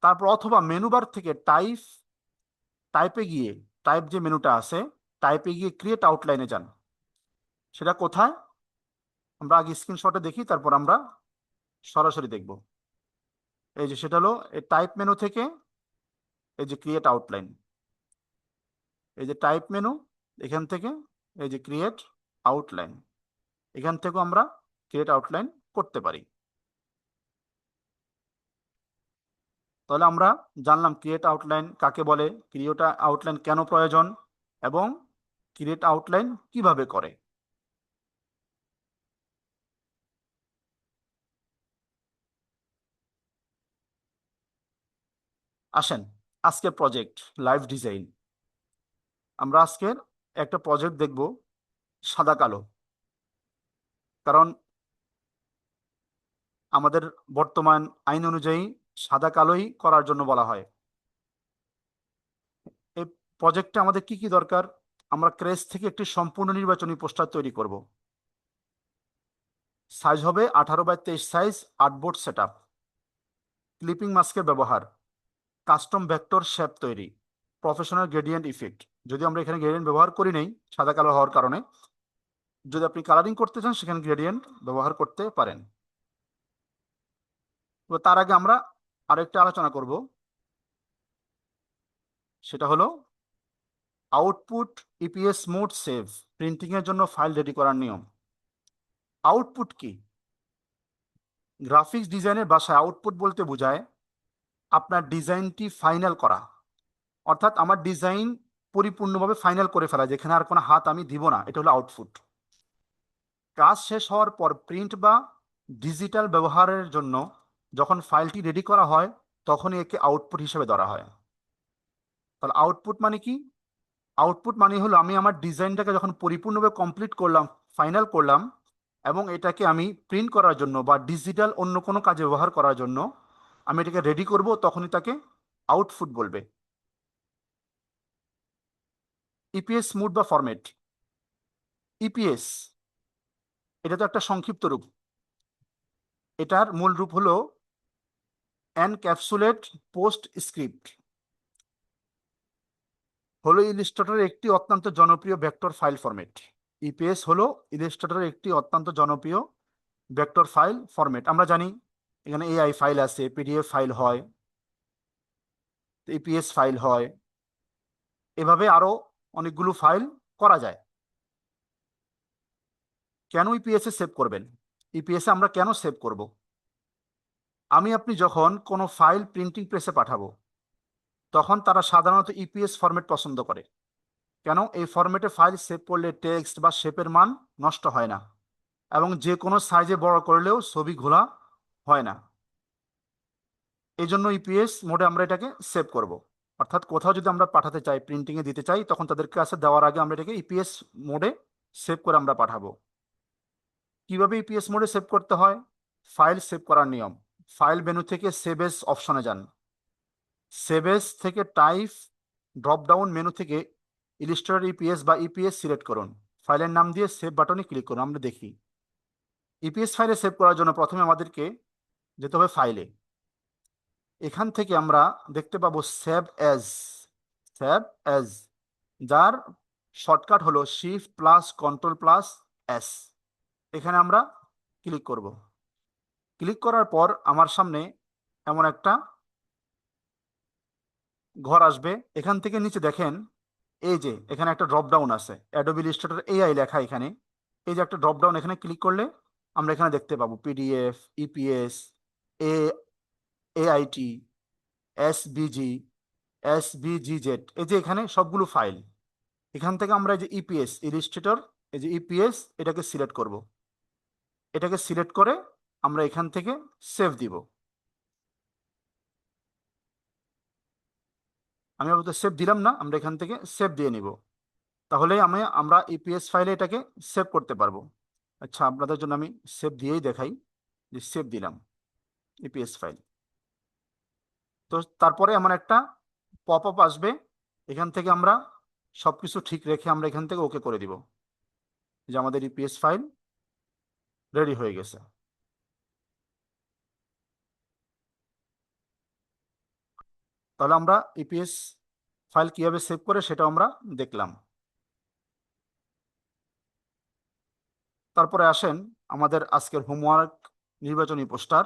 তারপর অথবা মেনু বার থেকে টাইপে গিয়ে, টাইপ যে মেনুটা আছে টাইপে গিয়ে ক্রিয়েট আউটলাইনে যান। সেটা কোথায় আমরা আগে স্ক্রিনশটে দেখি, তারপর আমরা সরাসরি দেখব। এই যে সেটা হলো এই টাইপ মেনু থেকে এই যে ক্রিয়েট আউটলাইন, এই যে টাইপ মেনু, এখান থেকে এই যে ক্রিয়েট আউটলাইন, এখান থেকেও আমরা ক্রিয়েট আউটলাইন করতে পারি। তাহলে আমরা জানলাম ক্রিয়েট আউটলাইন কাকে বলে, ক্রিয়েট আউটলাইন কেন প্রয়োজন, এবং ক্রিয়েট আউটলাইন কিভাবে করে। আসেন আজকের প্রজেক্ট লাইভ ডিজাইন। আমরা আজকের একটা প্রজেক্ট দেখব সাদা কালো, কারণ আমাদের বর্তমান আইন অনুযায়ী সাদা কালোই করার জন্য বলা হয়। এই প্রজেক্টে আমাদের কি কি দরকার, আমরা ক্রেস থেকে একটি সম্পূর্ণ নির্বাচনী পোস্টার তৈরি করব। সাইজ হবে 18x23 size, artboard setup, clipping মাস্কের ব্যবহার, কাস্টম ভেক্টর শেপ তৈরি, প্রফেশনাল গ্রেডিয়েন্ট ইফেক্ট। যদি আমরা এখানে গ্রেডিয়েন্ট ব্যবহার করি নেই সাদা কালো হওয়ার কারণে, যদি আপনি কালারিং করতে চান সেখানে গ্রেডিয়েন্ট ব্যবহার করতে পারেন। তো তার আগে আমরা আরেকটা আলোচনা করব, সেটা হলো output EPS mode save, printing এর জন্য ফাইল রেডি করার নিয়ম। আউটপুট কি? গ্রাফিক্স ডিজাইনের ভাষায় আউটপুট বলতে বোঝায় আপনার ডিজাইনটি ফাইনাল করা, অর্থাৎ আমার ডিজাইন পরিপূর্ণভাবে ফাইনাল করে ফেলা, যেখানে আর কোনো হাত আমি দিব না, এটা হলো আউটপুট। কাজ শেষ হওয়ার পর প্রিন্ট বা ডিজিটাল ব্যবহারের জন্য যখন ফাইলটি রেডি করা হয় তখনই একে আউটপুট হিসেবে ধরা হয়। তাহলে আউটপুট মানে কি? আউটপুট মানে হলো আমি আমার ডিজাইনটাকে যখন পরিপূর্ণভাবে কমপ্লিট করলাম, ফাইনাল করলাম, এবং এটাকে আমি প্রিন্ট করার জন্য বা ডিজিটাল অন্য কোনো কাজে ব্যবহার করার জন্য আমি এটাকে রেডি করব, তখনই তাকে আউটপুট বলবে। ইপিএস মুড বা ফরম্যাট। ইপিএস এটা তো একটা সংক্ষিপ্ত রূপ, এটার মূল রূপ হলো এনক্যাপসুলেট পোস্ট স্ক্রিপ্ট, হলো ইলিস্ট্রেটরের একটি অত্যন্ত জনপ্রিয় ভেক্টর ফাইল ফরম্যাট। ইপিএস হলো ইলিস্ট্রেটরের একটি অত্যন্ত জনপ্রিয় ভেক্টর ফাইল ফরম্যাট আমরা জানি এখানে এআই ফাইল আছে, পিডিএফ ফাইল হয়, ইপিএস ফাইল হয়, এভাবে আরো অনেকগুলো ফাইল করা যায়। কেন ইপিএস এ সেভ করবেন? ইপিএস এ আমরা কেন সেভ করব? আপনি যখন কোনো ফাইল প্রিন্টিং প্রেসে পাঠাবো, তখন তারা সাধারণত ইপিএস ফরম্যাট পছন্দ করে। কেন? এই ফরম্যাটে ফাইল সেভ করলে টেক্সট বা শেপের মান নষ্ট হয় না, এবং যে কোনো সাইজে বড় করলেও ছবি ঘোলা হয় না। এই জন্য ইপিএস মোডে আমরা এটাকে সেভ করব। অর্থাৎ কোথাও যদি আমরা পাঠাতে চাই, প্রিন্টিং এ দিতে চাই, তখন তাদের কাছে দেওয়ার আগে আমরা এটাকে ইপিএস মোডে সেভ করে আমরা পাঠাবো। কিভাবে ইপিএস মোডে সেভ করতে হয়? ফাইল সেভ করার নিয়ম: ফাইল মেনু থেকে সেভ এস অপশনে যান। সেভ এস থেকে টাইপ ড্রপ ডাউন মেনু থেকে ইলিস্ট্রেটর ইপিএস বা ইপিএস সিলেক্ট করুন। ফাইলের নাম দিয়ে সেভ বাটনে ক্লিক করুন। আমরা দেখি ইপিএস ফাইলে সেভ করার জন্য প্রথমে আমাদেরকে যেতে হবে ফাইলে। এখান থেকে আমরা দেখতে পাবো সেভ এজ। সেভ এজ, যার শর্টকাট হলো shift plus control plus S. এখানে আমরা ক্লিক করব। ক্লিক করার পর আমার সামনে এমন একটা ঘর আসবে। এখান থেকে নিচে দেখেন, এই যে এখানে একটা ড্রপ ডাউন আছে, অ্যাডোবি ইলাস্ট্রেটর এআই লেখা এখানে। এই যে একটা ড্রপ ডাউন, এখানে ক্লিক করলে আমরা এখানে দেখতে পাবো পিডিএফ, ইপিএস, এ এআইটি, এসবিজি, এসবিজিজেড। এই যে এখানে সবগুলো ফাইল। এখান থেকে আমরা এই যে ইপিএস ইলাস্ট্রেটর, এই যে ইপিএস, এটাকে সিলেক্ট করব। এটাকে সিলেক্ট করে আমরা এখান থেকে সেভ দিব। আমি আপাতত সেভ দিলাম না, আমরা এখান থেকে সেভ দিয়ে নিব। তাহলে আমরা ইপিএস ফাইলে এটাকে সেভ করতে পারবো। আচ্ছা, আপনাদের জন্য আমি সেভ দিয়েই দেখাই যে সেভ দিলাম ইপিএস ফাইল। তো তারপরে আমার একটা পপ আপ আসবে। এখান থেকে আমরা সবকিছু ঠিক রেখে আমরা এখান থেকে ওকে করে দিব যে আমাদের ইপিএস ফাইল রেডি হয়ে গেছে। তাহলে আমরা ইপিএস ফাইল কিভাবে সেভ করে সেটা আমরা দেখলাম। তারপরে আসেন আমাদের আজকের হোমওয়ার্ক, নির্বাচনী পোস্টার।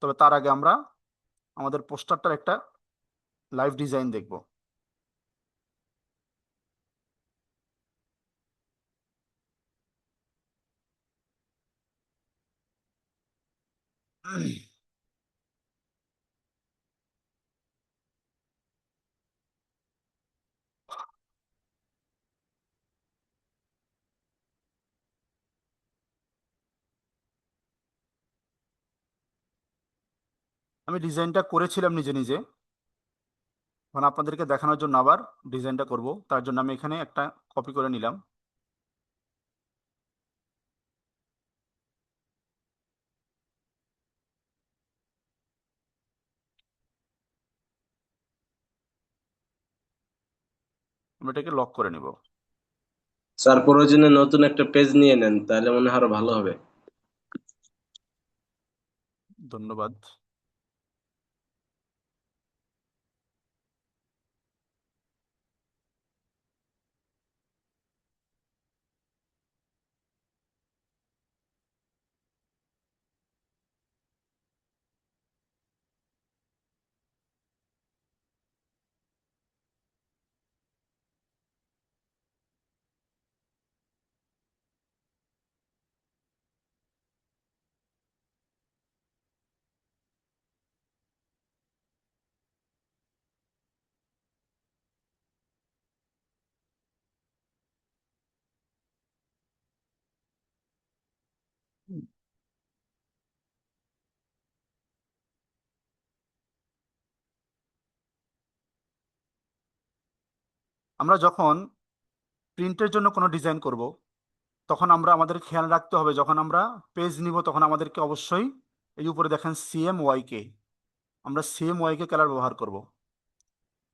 তবে তার আগে আমরা আমাদের পোস্টারটার একটা লাইভ ডিজাইন দেখব। আমি ডিজাইনটা করেছিলাম নিজে নিজে, এখন আপনাদেরকে দেখানোর জন্য আবার ডিজাইনটা করব। তার জন্য আমি এখানে একটা কপি করে নিলাম। আমরা এটাকে লক করে নিব। স্যার প্রয়োজনে নতুন একটা পেজ নিয়ে নেন, তাহলে মনে হয় আরো ভালো হবে। ধন্যবাদ। আমরা যখন প্রিন্টের জন্য কোনো ডিজাইন করব, তখন আমরা আমাদের খেয়াল রাখতে হবে, যখন আমরা পেজ নিব তখন আমাদেরকে অবশ্যই এই উপরে দেখেন সিএমওয়াইকে, আমরা সিএমওয়াইকে কালার ব্যবহার করব।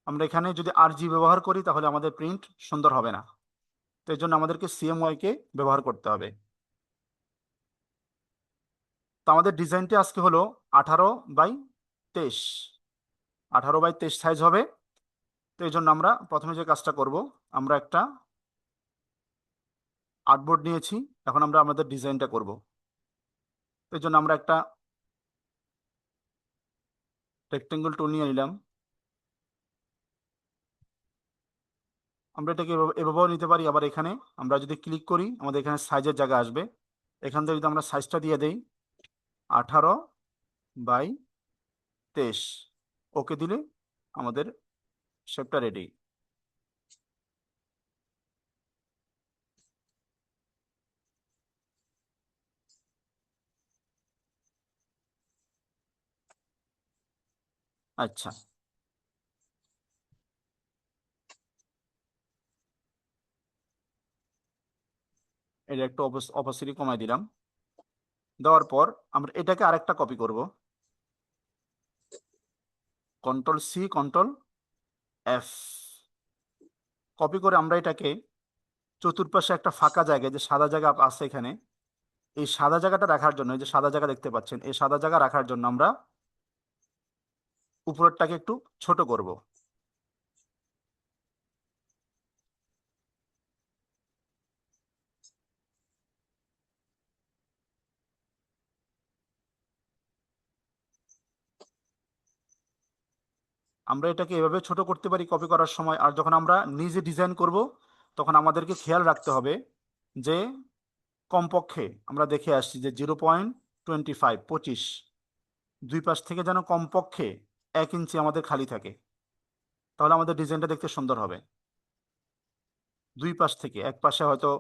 আমরা এখানে যদি আরজি ব্যবহার করি তাহলে আমাদের প্রিন্ট সুন্দর হবে না। তো এই জন্য আমাদেরকে সিএমওয়াইকে ব্যবহার করতে হবে। তো আমাদের ডিজাইনটি আজকে হলো 18x23, 18x23 সাইজ হবে। তো এই জন্য আমরা প্রথমে যে কাজটা করব, আমরা একটা আর্টবোর্ড নিয়েছি। এখন আমরা আমাদের ডিজাইনটা করব। এই জন্য আমরা একটা রেক্টেঙ্গল টুল নিয়ে নিলাম। আমরা এটাকে এভাবেও নিতে পারি। আবার এখানে আমরা যদি ক্লিক করি আমাদের এখানে সাইজের জায়গা আসবে। এখান থেকে যদি আমরা সাইজটা দিয়ে দেই 18 বাই 23, ওকে দিলে আমাদের শেপটা রেডি। আচ্ছা, এটা একটু অপাসিটি কমাই দিলাম। দেওয়ার পর আমরা এটাকে আরেকটা কপি করব। Ctrl+C, Ctrl+F, কপি করে আমরা এটাকে চতুর্পাশে একটা ফাঁকা জায়গায় যে সাদা জায়গা আছে এখানে, এই সাদা জায়গাটা রাখার জন্য, এই যে সাদা জায়গা দেখতে পাচ্ছেন, এই সাদা জায়গা রাখার জন্য আমরা উপরেরটাকে একটু ছোট করব। আমরা এটাকে এভাবে ছোট করতে পারি কপি করার সময়। আর যখন আমরা নিজে ডিজাইন করব তখন আমাদেরকে খেয়াল রাখতে হবে যে কমপক্ষে আমরা দেখে আসছি যে 0.25, 25, দুই পাশ থেকে যেন কমপক্ষে 1 ইঞ্চি আমাদের খালি থাকে, তাহলে আমাদের ডিজাইনটা দেখতে সুন্দর হবে। দুই পাশ থেকে, এক পাশে হয়তো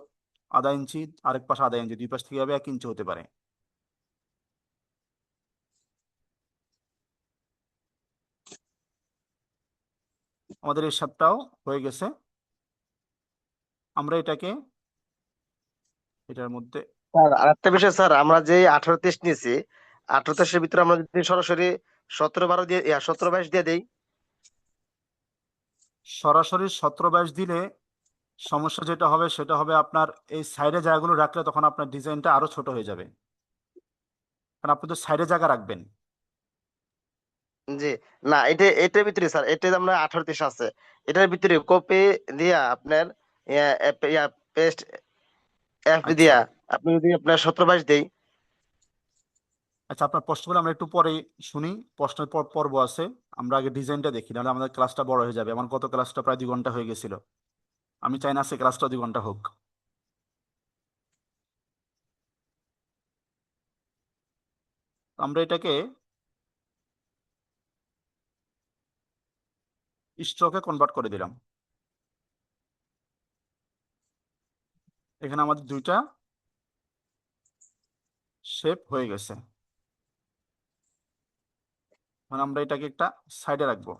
আধা ইঞ্চি, আরেক পাশে আধা ইঞ্চি, দুই পাশ থেকে হবে 1 ইঞ্চি হতে পারে। আমাদের এই শেপটাও হয়ে গেছে। আমরা এটাকে এটার মধ্যে স্যার আরেকটা বিষয় স্যার, আমরা যে 18-23 নিয়েছি, 18-23 ভিতরে আমরা যদি সরাসরি 17-12 দিয়ে 17-22 দিয়ে দেই। সরাসরি 17-22 দিলে সমস্যা যেটা হবে সেটা হবে আপনার এই সাইডে জায়গাগুলো রাখলে তখন আপনার ডিজাইনটা আরো ছোট হয়ে যাবে, কারণ আপনি তো সাইডে জায়গা রাখবেন। জি, না এটা এটার ভিতরে স্যার, এটা আমরা 18-23 আছে, এটার ভিতরে কপি দিয়া আপনার পেস্ট এফ আচ্ছা, দিয়া আপনি যদি আপনার 17-22 দেই। আচ্ছা, আপনার প্রশ্নগুলো আমরা একটু পরে শুনি। প্রশ্নের পর্ব আছে, আমরা আগে ডিজাইনটা দেখি, নাহলে আমাদের ক্লাসটা বড় হয়ে যাবে। আমার গত ক্লাসটা প্রায় 2 ঘন্টা হয়ে গেছিল, আমি চাই না সে ক্লাসটা 2 ঘন্টা হোক। আমরা এটাকে স্ট্রোকে কনভার্ট করে দিলাম। এখানে আমাদের দুইটা শেপ হয়ে গেছে। মানে আমরা এটাকে একটা সাইডে রাখবো।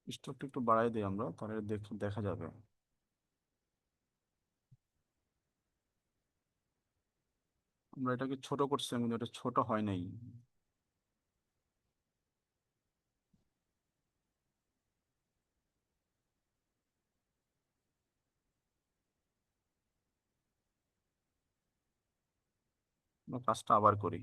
স্ট্রোকটা একটু বাড়াই দিই আমরা, তাহলে দেখা যাবে। আমরা এটাকে ছোট করছিলাম কিন্তু এটা ছোট হয় নাই। আমরা কাজটা আবার করি।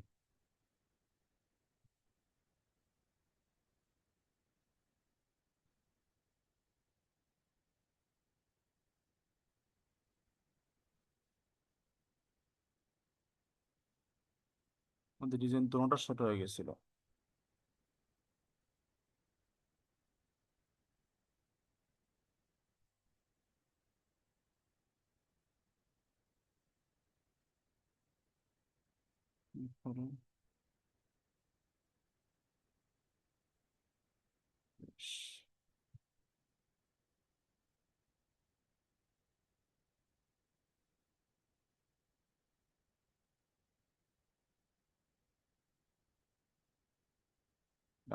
আমাদের ডিজাইন দুটোটা ছোট হয়ে গেছিল।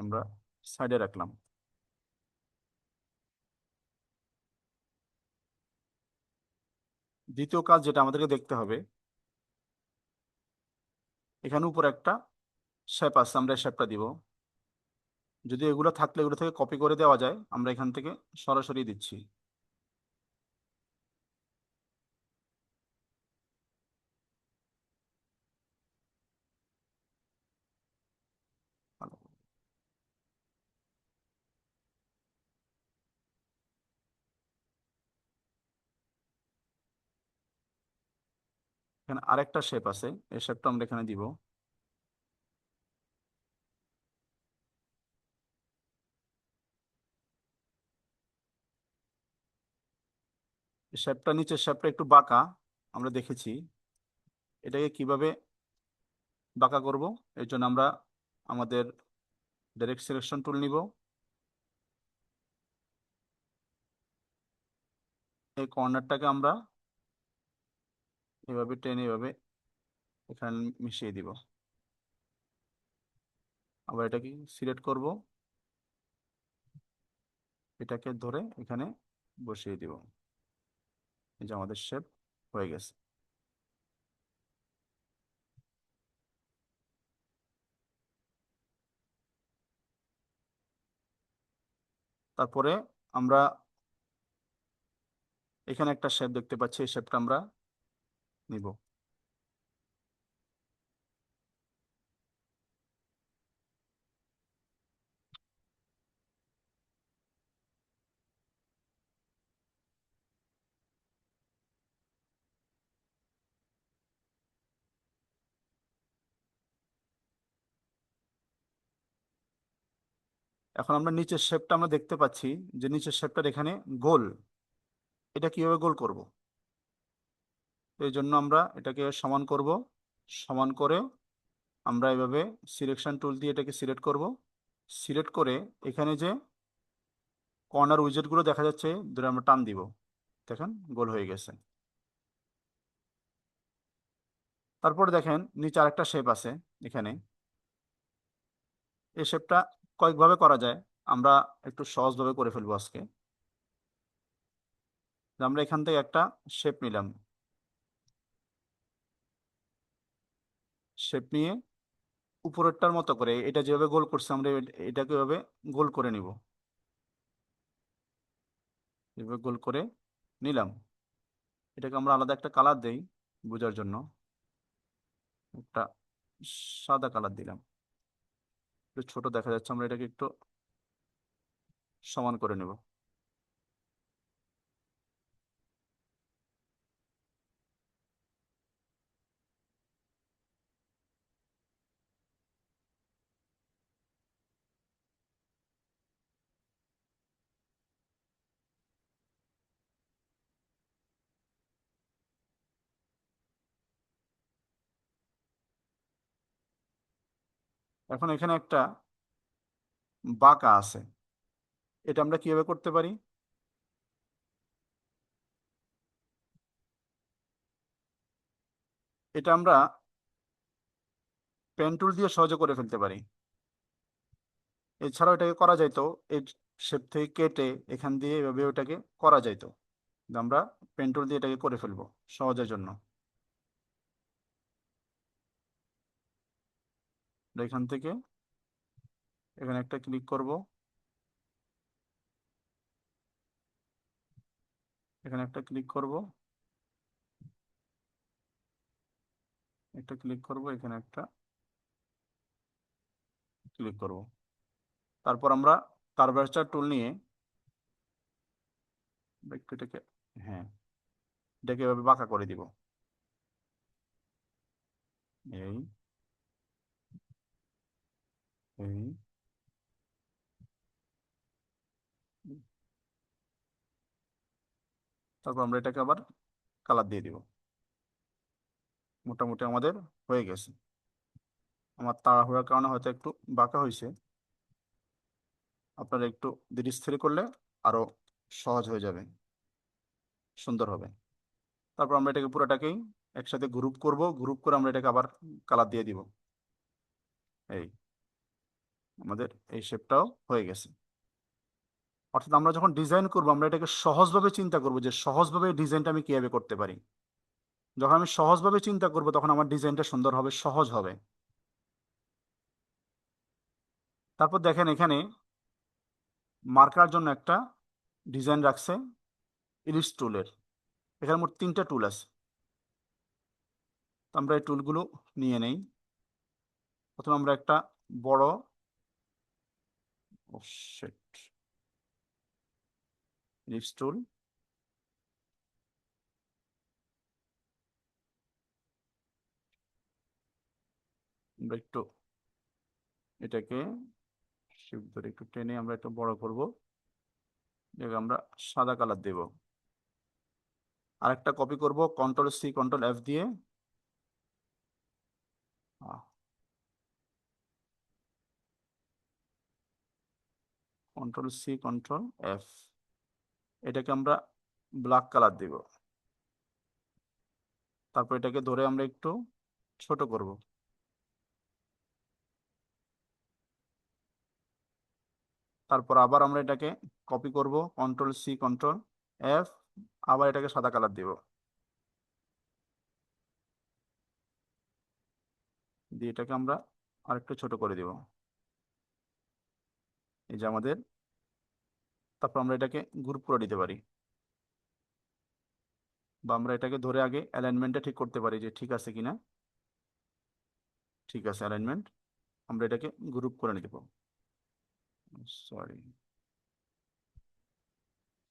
আমরা সাইডে রাখলাম। দ্বিতীয় কাজ যেটা আমাদেরকে দেখতে হবে, এখানে উপর একটা শেপ আছে, আমরা শেপটা দিব। যদি এগুলো থাকলে এগুলো থেকে কপি করে দেওয়া যায়, আমরা এখান থেকে সরাসরি দিচ্ছি। ভালো। এখানে আরেকটা শেপ আছে, এই শেপটা আমরা এখানে দিব। এই শেপটা, নিচের শেপটা একটু বাঁকা, আমরা দেখেছি। এটাকে কিভাবে বাঁকা করব, এর জন্য আমরা আমাদের ডাইরেক্ট সিলেকশন টুল নিব। এই কর্নারটাকে আমরা এভাবে টেনে এভাবে এখানে মিশিয়ে দিব। আবার এটাকে সিলেক্ট করব, এটাকে ধরে এখানে বসিয়ে দিব। এই যে আমাদের শেপ হয়ে গেছে। তারপরে আমরা এখানে একটা শেপ দেখতে পাচ্ছি, এই শেপটা আমরা নিব। এখন আমরা নিচের শেপটা আমরা দেখতে পাচ্ছি, যে নিচের শেপটার এখানে গোল। এটা কিভাবে গোল করব, এই জন্য আমরা এটাকে সমান করব। সমান করে আমরা এভাবে সিলেকশন টুল দিয়ে এটাকে সিলেক্ট করব। সিলেক্ট করে এখানে যে কর্নার উইজেট গুলো দেখা যাচ্ছে, ধরে আমরা টান দিব, দেখেন গোল হয়ে গেছে। তারপরে দেখেন নিচে আরেকটা শেপ আছে এখানে। এই শেপটা কয়েকভাবে করা যায়, আমরা একটু সহজভাবে করে ফেলবো আজকে। আমরা এখান থেকে একটা শেপ নিলাম, শেপ নিয়ে উপরেরটার মতো করে এটা যেভাবে গোল করছে আমরা এটাকে এভাবে গোল করে নিব। এভাবে গোল করে নিলাম। এটাকে আমরা আলাদা একটা কালার দেই বোঝার জন্য, একটা সাদা কালার দিলাম। একটু ছোট দেখা যাচ্ছে, আমরা এটাকে একটু সমান করে নেব। এখন এখানে একটা বাঁকা আছে, এটা আমরা কিভাবে করতে পারি? এটা আমরা পেন টুল দিয়ে সহজে করে ফেলতে পারি। এছাড়াও এটাকে করা যাইতো এই শেপ থেকে কেটে এখান দিয়ে এভাবে ওটাকে করা যাইতো, কিন্তু আমরা পেন টুল দিয়ে এটাকে করে ফেলবো সহজের জন্য। আমরা এখান থেকে এখানে একটা ক্লিক করব, এখানে একটা ক্লিক করব, একটা ক্লিক করব, এখানে একটা ক্লিক করব। তারপর আমরা কার্ভারচার টুল নিয়ে একটু এটাকে, হ্যাঁ, এটাকে এভাবে বাঁকা করে দিব। এই এই তারপর আমরা এটাকে আবার কালার দিয়ে দিব। মোটামুটি আমাদের হয়ে গেছে। আমার তাড়াহুড়ার কারণে হয়তো একটু বাঁকা হয়েছে, আপনারা একটু ধীরে স্থির করলে আরো সহজ হয়ে যাবে, সুন্দর হবে। তারপর আমরা এটাকে পুরোটাকেই একসাথে গ্রুপ করব, গ্রুপ করে আমরা এটাকে আবার কালার দিয়ে দিব। এই আমাদের এই শেপটাও হয়ে গেছে। অর্থাৎ আমরা যখন ডিজাইন করবো আমরা এটাকে সহজভাবে চিন্তা করবো যে সহজভাবে ডিজাইনটা আমি কিভাবে করতে পারি। যখন আমি সহজভাবে চিন্তা করবো তখন আমার ডিজাইনটা সুন্দর হবে, সহজ হবে। তারপর দেখেন এখানে মার্কার জন্য একটা ডিজাইন রাখছে ইলিপস টুলের। এখানে মোট 3টা টুল আছে। তো আমরা এই টুলগুলো নিয়ে নেই। প্রথমে আমরা একটা বড় ইলিপস টুল, আমরা একটু এটাকে শিফট ধরে একটু টেনে আমরা একটু বড় করব। এটাকে আমরা সাদা কালার দেব। আরেকটা কপি করব Ctrl+C Ctrl+F দিয়ে। Ctrl+C Ctrl+F, এটাকে আমরা ব্ল্যাক কালার দেব। তারপর এটাকে ধরে আমরা একটু ছোট করব। তারপর আবার আমরা এটাকে কপি করব Ctrl+C Ctrl+F, আবার এটাকে সাদা কালার দেব। দিয়ে এটাকে আমরা আরেকটু ছোট করে দেব। এই যে আমাদের। তারপর আমরা এটাকে গ্রুপ করে দিতে পারি, বা আমরা এটাকে ধরে আগে অ্যালাইনমেন্টটা ঠিক করতে পারি যে ঠিক আছে কিনা। ঠিক আছে অ্যালাইনমেন্ট। আমরা এটাকে গ্রুপ করে নিতে পারবো, সরি,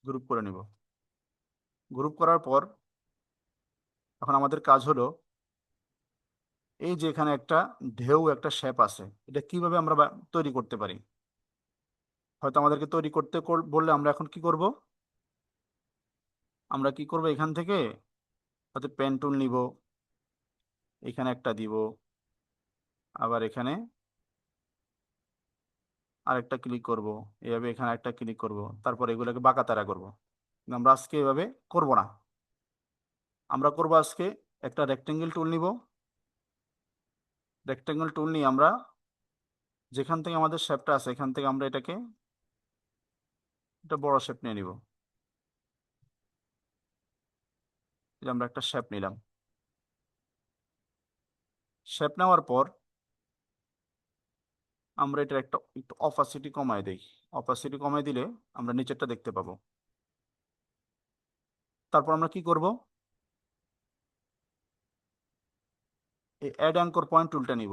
গ্রুপ করে নিব। গ্রুপ করার পর এখন আমাদের কাজ হলো এই যে এখানে একটা ঢেউ একটা শেপ আছে, এটা কিভাবে আমরা তৈরি করতে পারি। হয়তো আমাদেরকে তৈরি করতে বললে আমরা এখন কি করব, আমরা কি করব এখান থেকে হয়তো পেন টুল নিব, এখানে একটা দিব, আবার এখানে আরেকটা ক্লিক করব, এভাবে এখানে একটা ক্লিক করব, তারপর এগুলোকে বাঁকা তারা করব। কিন্তু আমরা আজকে এভাবে করব না। আমরা করব আজকে একটা রেক্টেঙ্গেল টুল নিব। রেক্টেঙ্গেল টুল নিয়ে আমরা যেখান থেকে আমাদের শেপটা আছে এখান থেকে আমরা এটাকে একটা বড় শেপ নিয়ে নিব। এই যে আমরা একটা শেপ নিলাম। শেপ নেওয়ার পর আমরা এটা একটা একটু অপাসিটি কমায় দেই। অপাসিটি কমায় দিলে আমরা নিচেরটা দেখতে পাবো। তারপর আমরা কি করব, এই অ্যাড অ্যাঙ্কর পয়েন্ট টুলটা নিব।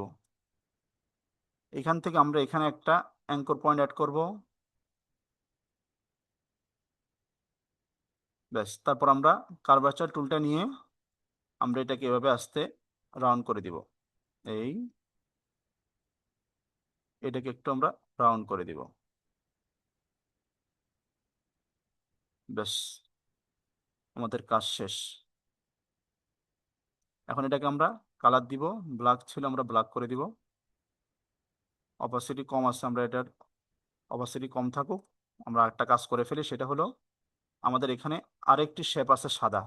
এখান থেকে আমরা এখানে একটা অ্যাঙ্কর পয়েন্ট অ্যাড করব। ব্যাস, তারপর আমরা কার্ভারচার টুলটা নিয়ে আমরা এটাকে এভাবে আস্তে রাউন্ড করে দিব। এই এটাকে একটু আমরা রাউন্ড করে দিব। ব্যাস, আমাদের কাজ শেষ। এখন এটাকে আমরা কালার দিব, ব্ল্যাক ছিল আমরা ব্ল্যাক করে দিব। অপাসিটি কম আছে, আমরা এটার অপাসিটি কম থাকুক। আমরা আরেকটা কাজ করে ফেলি, সেটা হলো আমাদের এখানে আরেকটি শেপ আছে সাদা।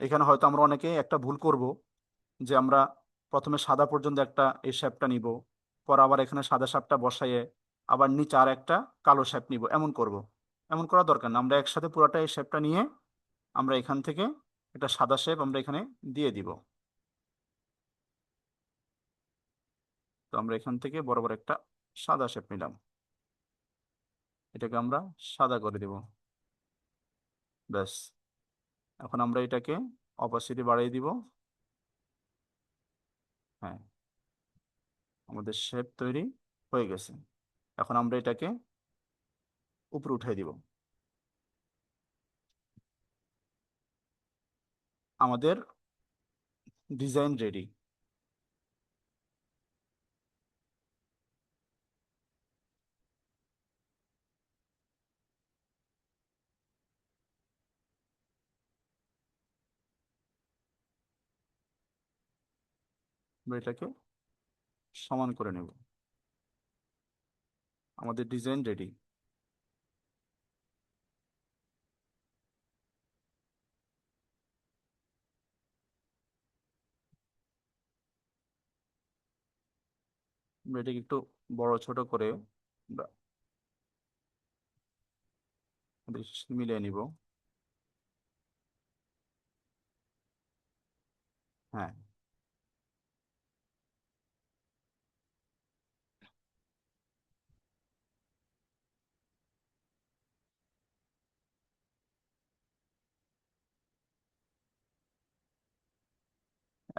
এখানে হয়তো আমরা অনেকে একটা ভুল করব যে আমরা প্রথমে সাদা পর্যন্ত একটা এই শেপটা নিব, পর আবার এখানে সাদা শেপটা বসাইয়ে আবার নিচে আর একটা কালো শেপ নিব, এমন করব। এমন করা দরকার না, আমরা একসাথে পুরোটা এই শেপটা নিয়ে আমরা এখান থেকে একটা সাদা শেপ আমরা এখানে দিয়ে দিব। তো আমরা এখান থেকে বড় বড় একটা সাদা শেপ নিলাম, এটাকে আমরা সাদা করে দেব। ব্যাস, এখন আমরা এটাকে অপাসিটি বাড়িয়ে দিব। হ্যাঁ, আমাদের শেপ তৈরি হয়ে গেছে। এখন আমরা এটাকে উপরে উঠিয়ে দিব। আমাদের ডিজাইন রেডি। আমরা এটাকে সমান করে নেব। আমাদের ডিজাইন রেডি। আমরা এটাকে একটু বড় ছোট করে আমরা মিলিয়ে নিব। হ্যাঁ,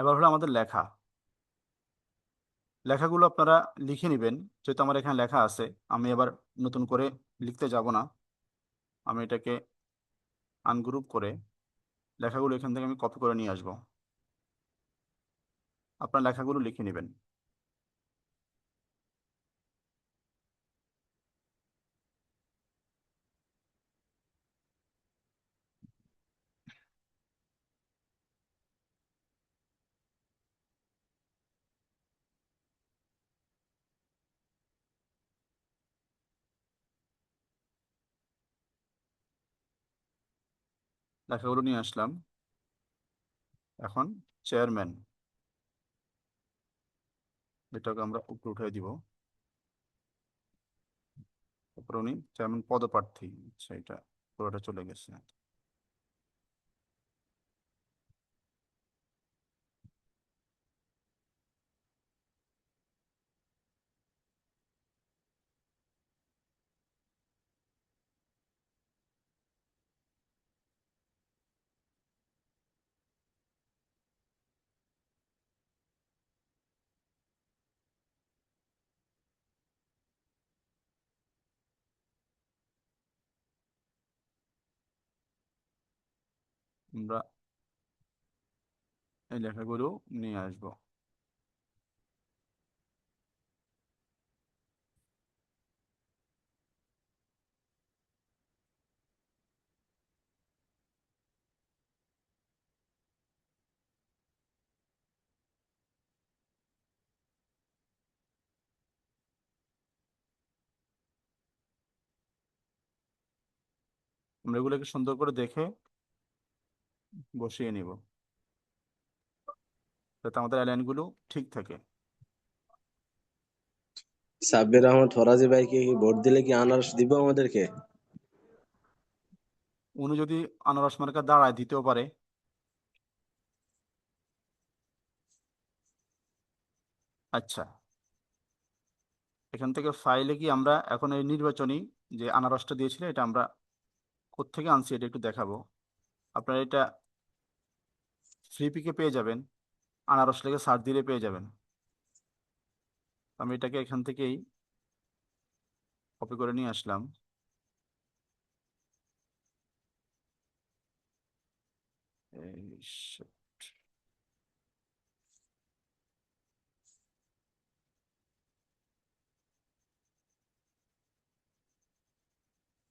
এবার হলো আমাদের লেখা। লেখাগুলো আপনারা লিখে নেবেন, যেহেতু আমার এখানে লেখা আছে। আমি এবার নতুন করে লিখতে যাব না, আমি এটাকে আনগ্রুপ করে লেখাগুলো এখান থেকে আমি কপি করে নিয়ে আসব। আপনার লেখাগুলো লিখে নেবেন। লেখাগুলো নিয়ে আসলাম। এখন চেয়ারম্যান, এটাকে আমরা উপরে উঠে দিব। তারপর উনি চেয়ারম্যান পদপ্রার্থী, আচ্ছা এটা পুরোটা চলে গেছে। আমরা এই লেখাগুলো নিয়ে আসবো। আমরা এগুলোকে সুন্দর করে দেখে বসিয়ে নিব, যাতে আমাদের অ্যালাইনগুলো ঠিক থাকে। সাব্বির আহমদ ফরাজি ভাইকে কি ভোট দিলে কি আনারস দিব আমাদেরকে? উনি যদি আনারস মার্কা দাঁড়ায় দিতেও পারে। আচ্ছা, এখান থেকে ফাইলে কি আমরা এখন এই নির্বাচনী যে আনারসটা দিয়েছিল, এটা আমরা কোত্থেকে আনছি এটা একটু দেখাবো। আপনারা এটা ফ্রি পিকে পেয়ে যাবেন, আনারস লেগে সার্চ দিলে পেয়ে যাবেন। আমি এটাকে এখান থেকেই কপি করে নিয়ে আসলাম। এই সে-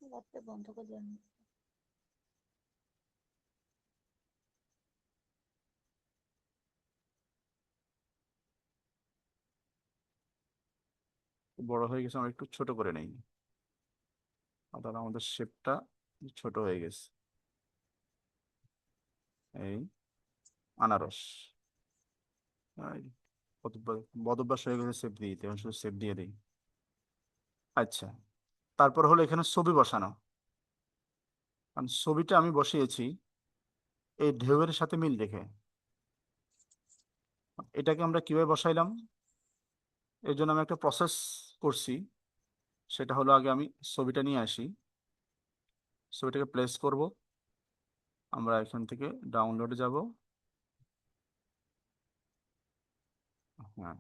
ল্যাপটপ বন্ধ করে দেন। বড় হয়ে গেছে, আমরা একটু ছোট করে নেই। তাহলে আমাদের শেপটা ছোট হয়ে গেছে। এই আনারস, এই বদভ্যাস হয়ে গেছে সেভ দিয়ে দিতে, এখন শুধু সেভ দিয়ে দিই। আচ্ছা, তারপর হলো এখানে ছবি বসানো। কারণ ছবিটা আমি বসিয়েছি এই ঢেউয়ের সাথে মিল রেখে। এটাকে আমরা কিভাবে বসাইলাম, এর জন্য আমি একটা প্রসেস করছি। সেটা হলো আগে আমি ছবিটা নিয়ে আসি, ছবিটাকে প্লেস করব। আমরা এখান থেকে ডাউনলোডে যাব। হ্যাঁ,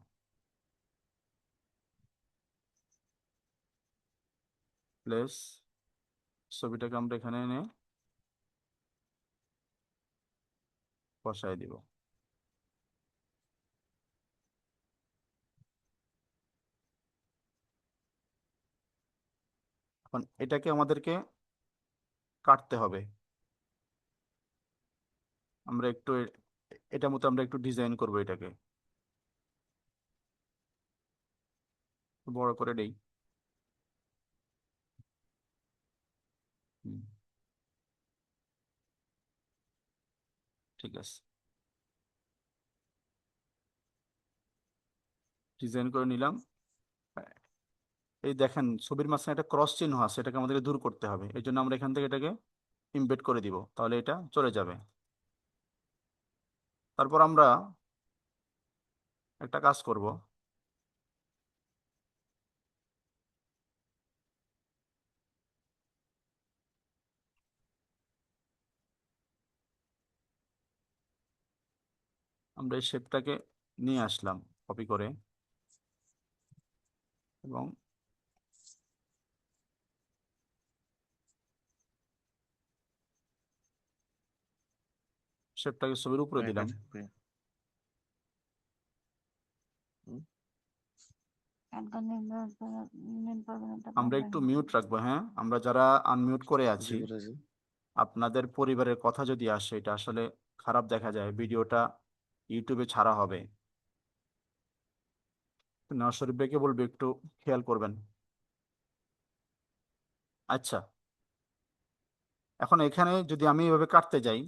প্লেস, ছবিটাকে আমরা এখানে এনে বসাই দিব। এখন এটাকে আমাদেরকে কাটতে হবে। আমরা একটু এটা মতো আমরা একটু ডিজাইন করব এটাকে, বড় করে দেই। হুম, ঠিক আছে, ডিজাইন করে নিলাম। এই দেখেন ছবির মাঝখানে একটা ক্রস চিহ্ন আছে, এটাকে আমাদেরকে দূর করতে হবে। এই জন্য আমরা এখান থেকে এটাকে ইমবেড করে দিব, তাহলে এটা চলে যাবে। তারপর আমরা একটা কাজ করব, আমরা এই শেপটাকে নিয়ে আসলাম কপি করে, এবং শেপটাকে ছবির উপরে দিলাম। একদম নির্ভর করবেন এটা আমরা একটু মিউট রাখবো, হ্যাঁ, আমরা যারা আনমিউট করে আছি, আপনাদের পরিবারের কথা যদি আসে এটা আসলে খারাপ দেখা যায়, ভিডিওটা ইউটিউবে ছাড়া হবে। নওয়াজ শরীফ ভাইকে বলবো একটু খেয়াল করবেন। আচ্ছা, এখন এখানে যদি আমি এভাবে কাটতে যাই,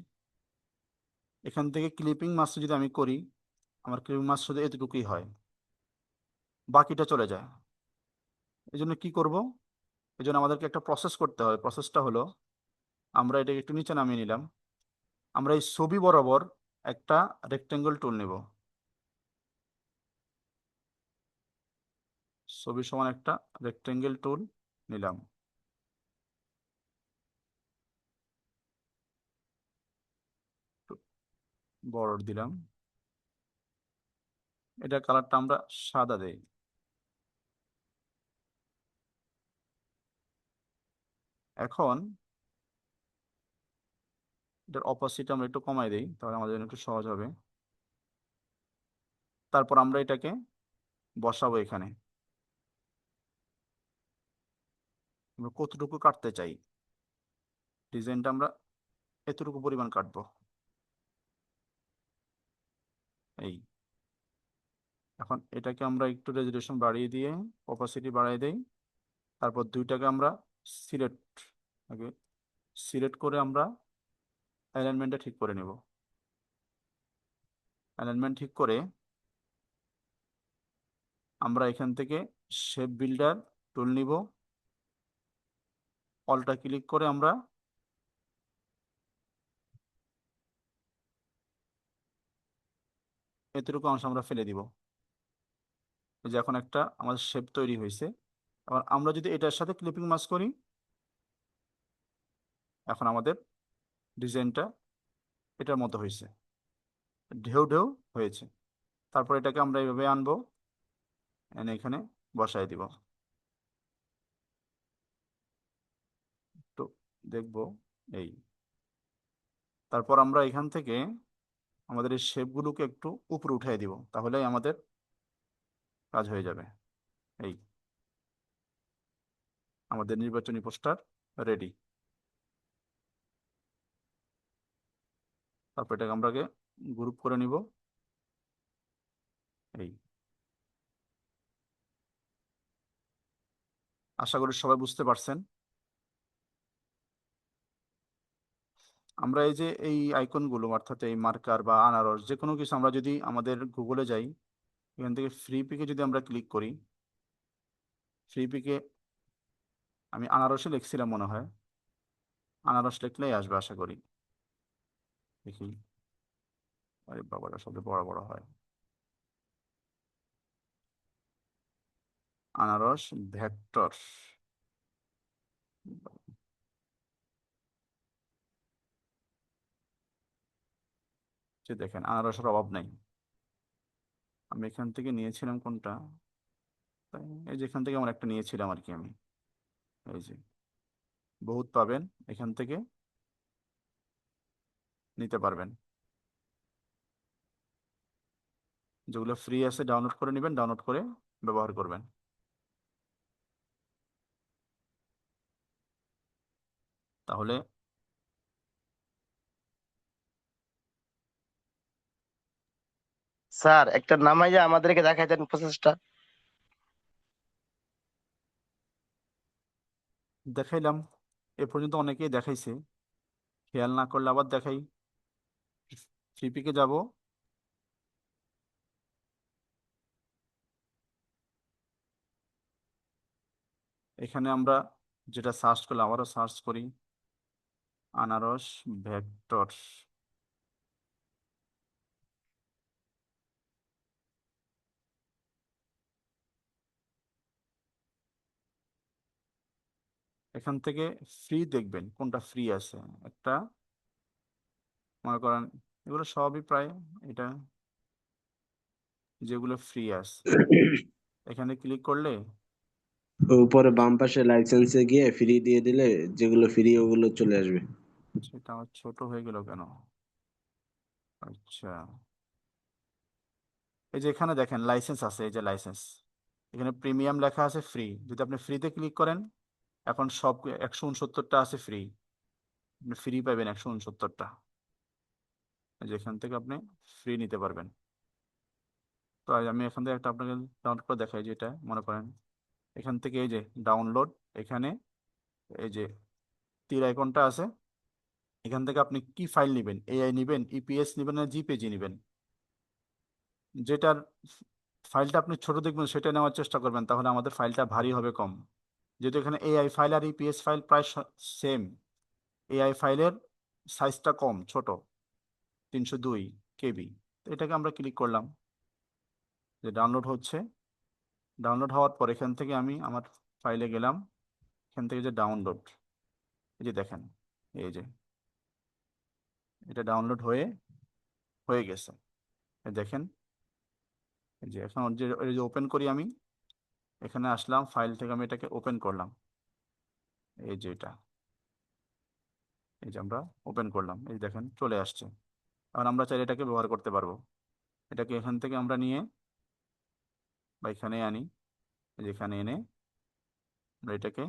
এখান থেকে ক্লিপিং মাস্টার যদি আমি করি, আমার ক্লিপিং মাস্টার শুধু এতটুকুই হয়, বাকিটা চলে যায়। এই জন্য কি করব, এই জন্য আমাদেরকে একটা প্রসেস করতে হবে। প্রসেসটা হলো, আমরা এটাকে একটু নিচে নামিয়ে নিলাম, আমরা এই ছবি বরাবর একটা রেক্টেঙ্গল টুল নেব, ছবি সমান একটা রেক্টেঙ্গেল টুল নিলাম, বর্ডার দিলাম, এটা কালারটা আমরা সাদা দেই। এখন এটার অপোজিট আমরা একটু কমাই দেই, তাহলে আমাদের জন্য একটু সহজ হবে। তারপর আমরা এটাকে বসাবো এখানে, আমরা কতটুকু কাটতে চাই, ডিজাইনটা আমরা এতটুকু পরিমাণ কাটবো, এই। এখন এটাকে আমরা একটু রেজোলিউশন বাড়িয়ে দিয়ে অপাসিটি বাড়িয়ে দেই, তারপর দুইটাকে আমরা সিলেক্ট, আগে সিলেক্ট করে আমরা অ্যালাইনমেন্টটা ঠিক করে নেব। অ্যালাইনমেন্ট ঠিক করে আমরা এখান থেকে শেপ বিল্ডার টুল নিব, অলটা ক্লিক করে আমরা এতটুকু অংশ আমরা ফেলে দিব। এই যে এখন একটা আমাদের শেপ তৈরি হয়েছে। আবার আমরা যদি এটার সাথে ক্লিপিং মাস্ক করি, এখন আমাদের ডিজাইনটা এটার মতো হয়েছে, ঢেউ ঢেউ হয়েছে। তারপর এটাকে আমরা এইভাবে আনবো, এনে এখানে বসাই দিব, তো দেখবো এই। তারপর আমরা এখান থেকে আমাদের এই শেপগুলোকে একটু উপরে উঠিয়ে দিব, তাহলেই আমাদের কাজ হয়ে যাবে। এই আমাদের নির্বাচনী পোস্টার রেডি। তারপর এটাকে আমরা আগে গ্রুপ করে নিব, এই। আশা করি সবাই বুঝতে পারছেন। আমরা এই যে এই আইকনগুলো, অর্থাৎ এই মার্কার বা আনারস যে কোনো কিছু, আমরা যদি আমাদের গুগলে যাই, এখান থেকে ফ্রি পিকে যদি আমরা ক্লিক করি, ফ্রি পিকে আমি আনারসে লিখছিলাম মনে হয়, আনারস লিখলেই আসবে আশা করি। দেখি, আরে বাবাটা সবচেয়ে বড় বড় হয়, আনারস ভেক্টর, যে দেখেন আনারসের অভাব নেই। আমি এখান থেকে নিয়েছিলাম কোনটা, এই যে এখান থেকে আমার একটা নিয়েছিলাম আর কি আমি, এই যে বহুত পাবেন, এখান থেকে নিতে পারবেন। যেগুলো ফ্রি আছে ডাউনলোড করে নেবেন, ডাউনলোড করে ব্যবহার করবেন। তাহলে স্যার একটা নামাইয়া আমাদেরকে দেখাই দেন প্রসেসটা। দেখাইলাম, এ পর্যন্ত অনেকেই দেখাইছে, খেয়াল না করলে আবার দেখাই। ফ্রি পিকে যাব, এখানে আমরা যেটা সার্চ করলাম আবারও সার্চ করি, আনারস ভেক্টর। এখান থেকে ফ্রি দেখবেন কোনটা ফ্রি আছে। একটা মনে করেন এগুলো সবই প্রায় এটা যেগুলো ফ্রি আছে এখানে ক্লিক করলে উপরে বাম পাশে লাইসেন্সে গিয়ে ফ্রি দিয়ে দিলে যেগুলো ফ্রি ওগুলো চলে আসবে। সেটা আমার ছোট হয়ে গেল কেন? আচ্ছা, এই যে এখানে দেখেন লাইসেন্স আছে, এই যে লাইসেন্স, এখানে প্রিমিয়াম লেখা আছে ফ্রি। যদি আপনি ফ্রিতে ক্লিক করেন এখন সব 169টা আছে ফ্রি, আপনি ফ্রি পাবেন 169টা। যেখান থেকে আপনি ফ্রি নিতে পারবেন। তো আমি এখান থেকে একটা আপনাকে ডাউনলোড করে দেখাই, যেটা মনে করেন এখান থেকে এই যে ডাউনলোড, এখানে এই যে তীর আইকনটা আছে, এখান থেকে আপনি কি ফাইল নেবেন, এআই নেবেন, ইপিএস নেবেন না জিপিজি নেবেন, যেটার ফাইলটা আপনি ছোট দেখবেন সেটা নেওয়ার চেষ্টা করবেন, তাহলে আমাদের ফাইলটা ভারী হবে কম। যেহেতু এখানে এআই ফাইল আর ইপিএস ফাইল প্রায় সেম, এআই ফাইলের সাইজটা কম, ছোট, 302 KB। তো এটাকে আমরা ক্লিক করলাম, যে ডাউনলোড হচ্ছে। ডাউনলোড হওয়ার পর এখান থেকে আমি আমার ফাইলে গেলাম, এখান থেকে যে ডাউনলোড, এই যে দেখেন, এই যে এটা ডাউনলোড হয়ে হয়ে গেছে। এই দেখেন, এই যে এখন এই যে ওপেন করি আমি, এখানে আসলাম, ফাইল থেকে আমি এটাকে ওপেন করলাম, এই যে এটা, এই যে আমরা ওপেন করলাম, এই দেখেন চলে আসছে। এখন আমরা চাইলে এটাকে ব্যবহার করতে পারবো। এটাকে এখান থেকে আমরা নিয়ে বা এখানে আনি, এই যে এখানে এনে আমরা এটাকে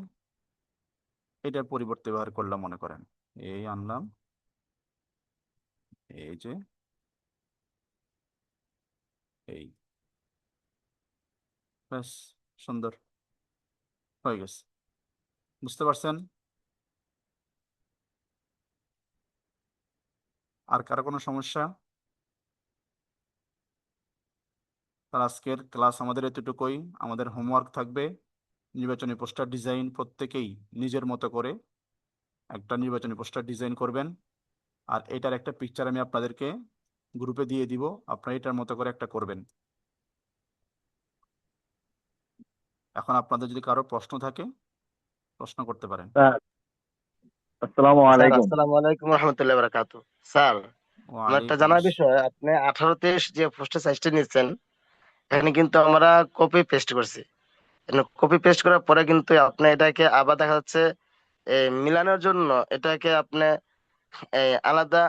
এটার পরিবর্তে ব্যবহার করলাম, মনে করেন এই আনলাম, এই যে এই, ব্যাস, সুন্দর হয়ে গেছে। বুঝতে পারছেন? আর কারো কোনো সমস্যা? তার আজকের ক্লাস আমাদের এতটুকুই। আমাদের হোমওয়ার্ক থাকবে নির্বাচনী পোস্টার ডিজাইন, প্রত্যেকেই নিজের মতো করে একটা নির্বাচনী পোস্টার ডিজাইন করবেন। আর এটার একটা পিকচার আমি আপনাদেরকে গ্রুপে দিয়ে দিব, আপনারা এটার মতো করে একটা করবেন। এখন আপনাদের যদি কারো প্রশ্ন থাকে প্রশ্ন করতে পারেন। স্যার আসসালামু স্যার আলাইকুম। আসসালামু আলাইকুম রহমতুল্লাহ বারাকাতু। স্যার আমার একটা ওয়ালাইকুম জানার বিষয়, আপনি 18 যে পোস্টের সাইজটা নিচ্ছেন, এখানে কিন্তু আমরা কপি পেস্ট করছি। কপি পেস্ট করার পরে কিন্তু আপনি এটাকে আবার দেখা যাচ্ছে মিলানোর জন্য এটাকে আপনি আলাদা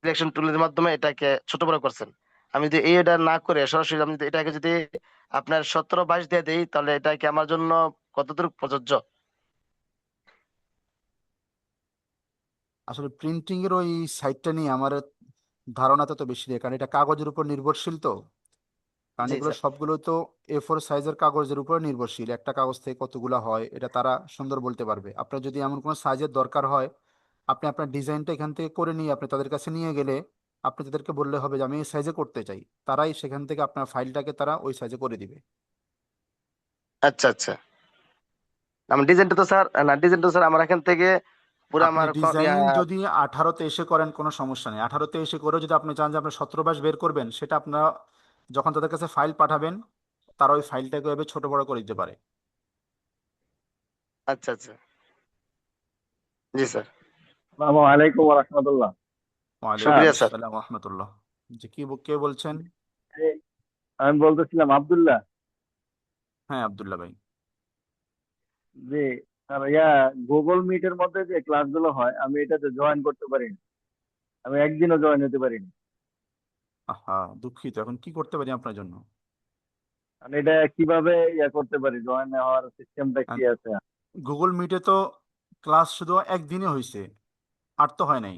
সিলেকশন টুলের মাধ্যমে এটাকে ছোট বড় করছেন। আমি যদি এটা না করে সরাসরি আমি যদি এটাকে যদি আপনার 17-22 দিয়ে দিই, তাহলে এটা কি আমার জন্য কতটুকু প্রযোজ্য? আসলে প্রিন্টিং এর ওই সাইটটা নিয়ে আমার ধারণা তো বেশি নেই, কারণ এটা কাগজের উপর নির্ভরশীল তো। কারণ জি এগুলো স্যার। সবগুলো তো A4 সাইজের কাগজের উপর নির্ভরশীল, একটা কাগজ থেকে কতগুলো হয় এটা তারা সুন্দর বলতে পারবে। আপনার যদি এমন কোনো সাইজের দরকার হয়, আপনি আপনার ডিজাইনটা এখান থেকে করে নিয়ে আপনি তাদের কাছে নিয়ে গেলে আপনি তাদেরকে বললে হবে যে আমি এই সাইজে করতে চাই, তারাই সেখান থেকে আপনার ফাইলটাকে তারা ওই সাইজে করে দিবে। আচ্ছা আচ্ছা। আমার ডিজাইনটা তো স্যার, না ডিজাইনটা স্যার আমার এখান থেকে পুরো আপনি আমার ডিজাইন যদি 18তে এসে করেন কোনো সমস্যা নেই, 18তে এসে করে যদি আপনি চান যে আপনি 17 বের করবেন, সেটা আপনারা যখন তাদের কাছে ফাইল পাঠাবেন তারা ওই ফাইলটাকে এভাবে ছোট বড় করে দিতে পারে। আচ্ছা আচ্ছা। জি স্যার। আসসালামু আলাইকুম ওয়া রাহমাতুল্লাহ। ওয়ালাইকুম স্যার শুক্রিয়া স্যার। আসসালাম রহমতুল্লাহ। জি, কে বলছেন? আমি বলতেছিলাম আব্দুল্লাহ। হ্যাঁ আব্দুল্লাহ ভাই। যে স্যার গুগল মিটের মধ্যে যে ক্লাসগুলো হয় আমি এটাতে জয়েন করতে পারিনি। আমি একদিনও জয়েন হতে পারিনি। আহা, দুঃখিত, এখন কি করতে পারি আপনার জন্য? মানে এটা কিভাবে করতে পারি, জয়েন হওয়ার সিস্টেমটা কি আছে? গুগল মিটে তো ক্লাস শুধু একদিনে হয়েছে, আর তো হয় নাই।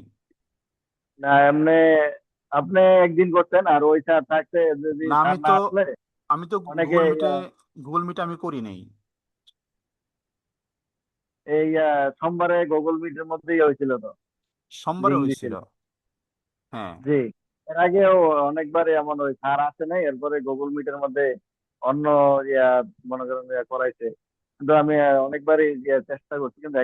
না এমনি আপনি একদিন করতেন আর ওই স্যার থাকতে যদি না, স্যার না আসলে আমি তো অনেকে গুগল মিটে আমি করি নাই। এই সোমবারে গুগল মিটের মধ্যেই হয়েছিল তো, সোমবারে লিঙ্ক হয়েছিল। দিছিল। হ্যাঁ। জি, এর আগেও অনেকবার এমন ওই স্যার আসে নাই, এরপরে গুগল মিটের মধ্যে অন্য ইয়া মনে করেন করাইছে। কিন্তু আমি অনেকবারই চেষ্টা করছি কিন্তু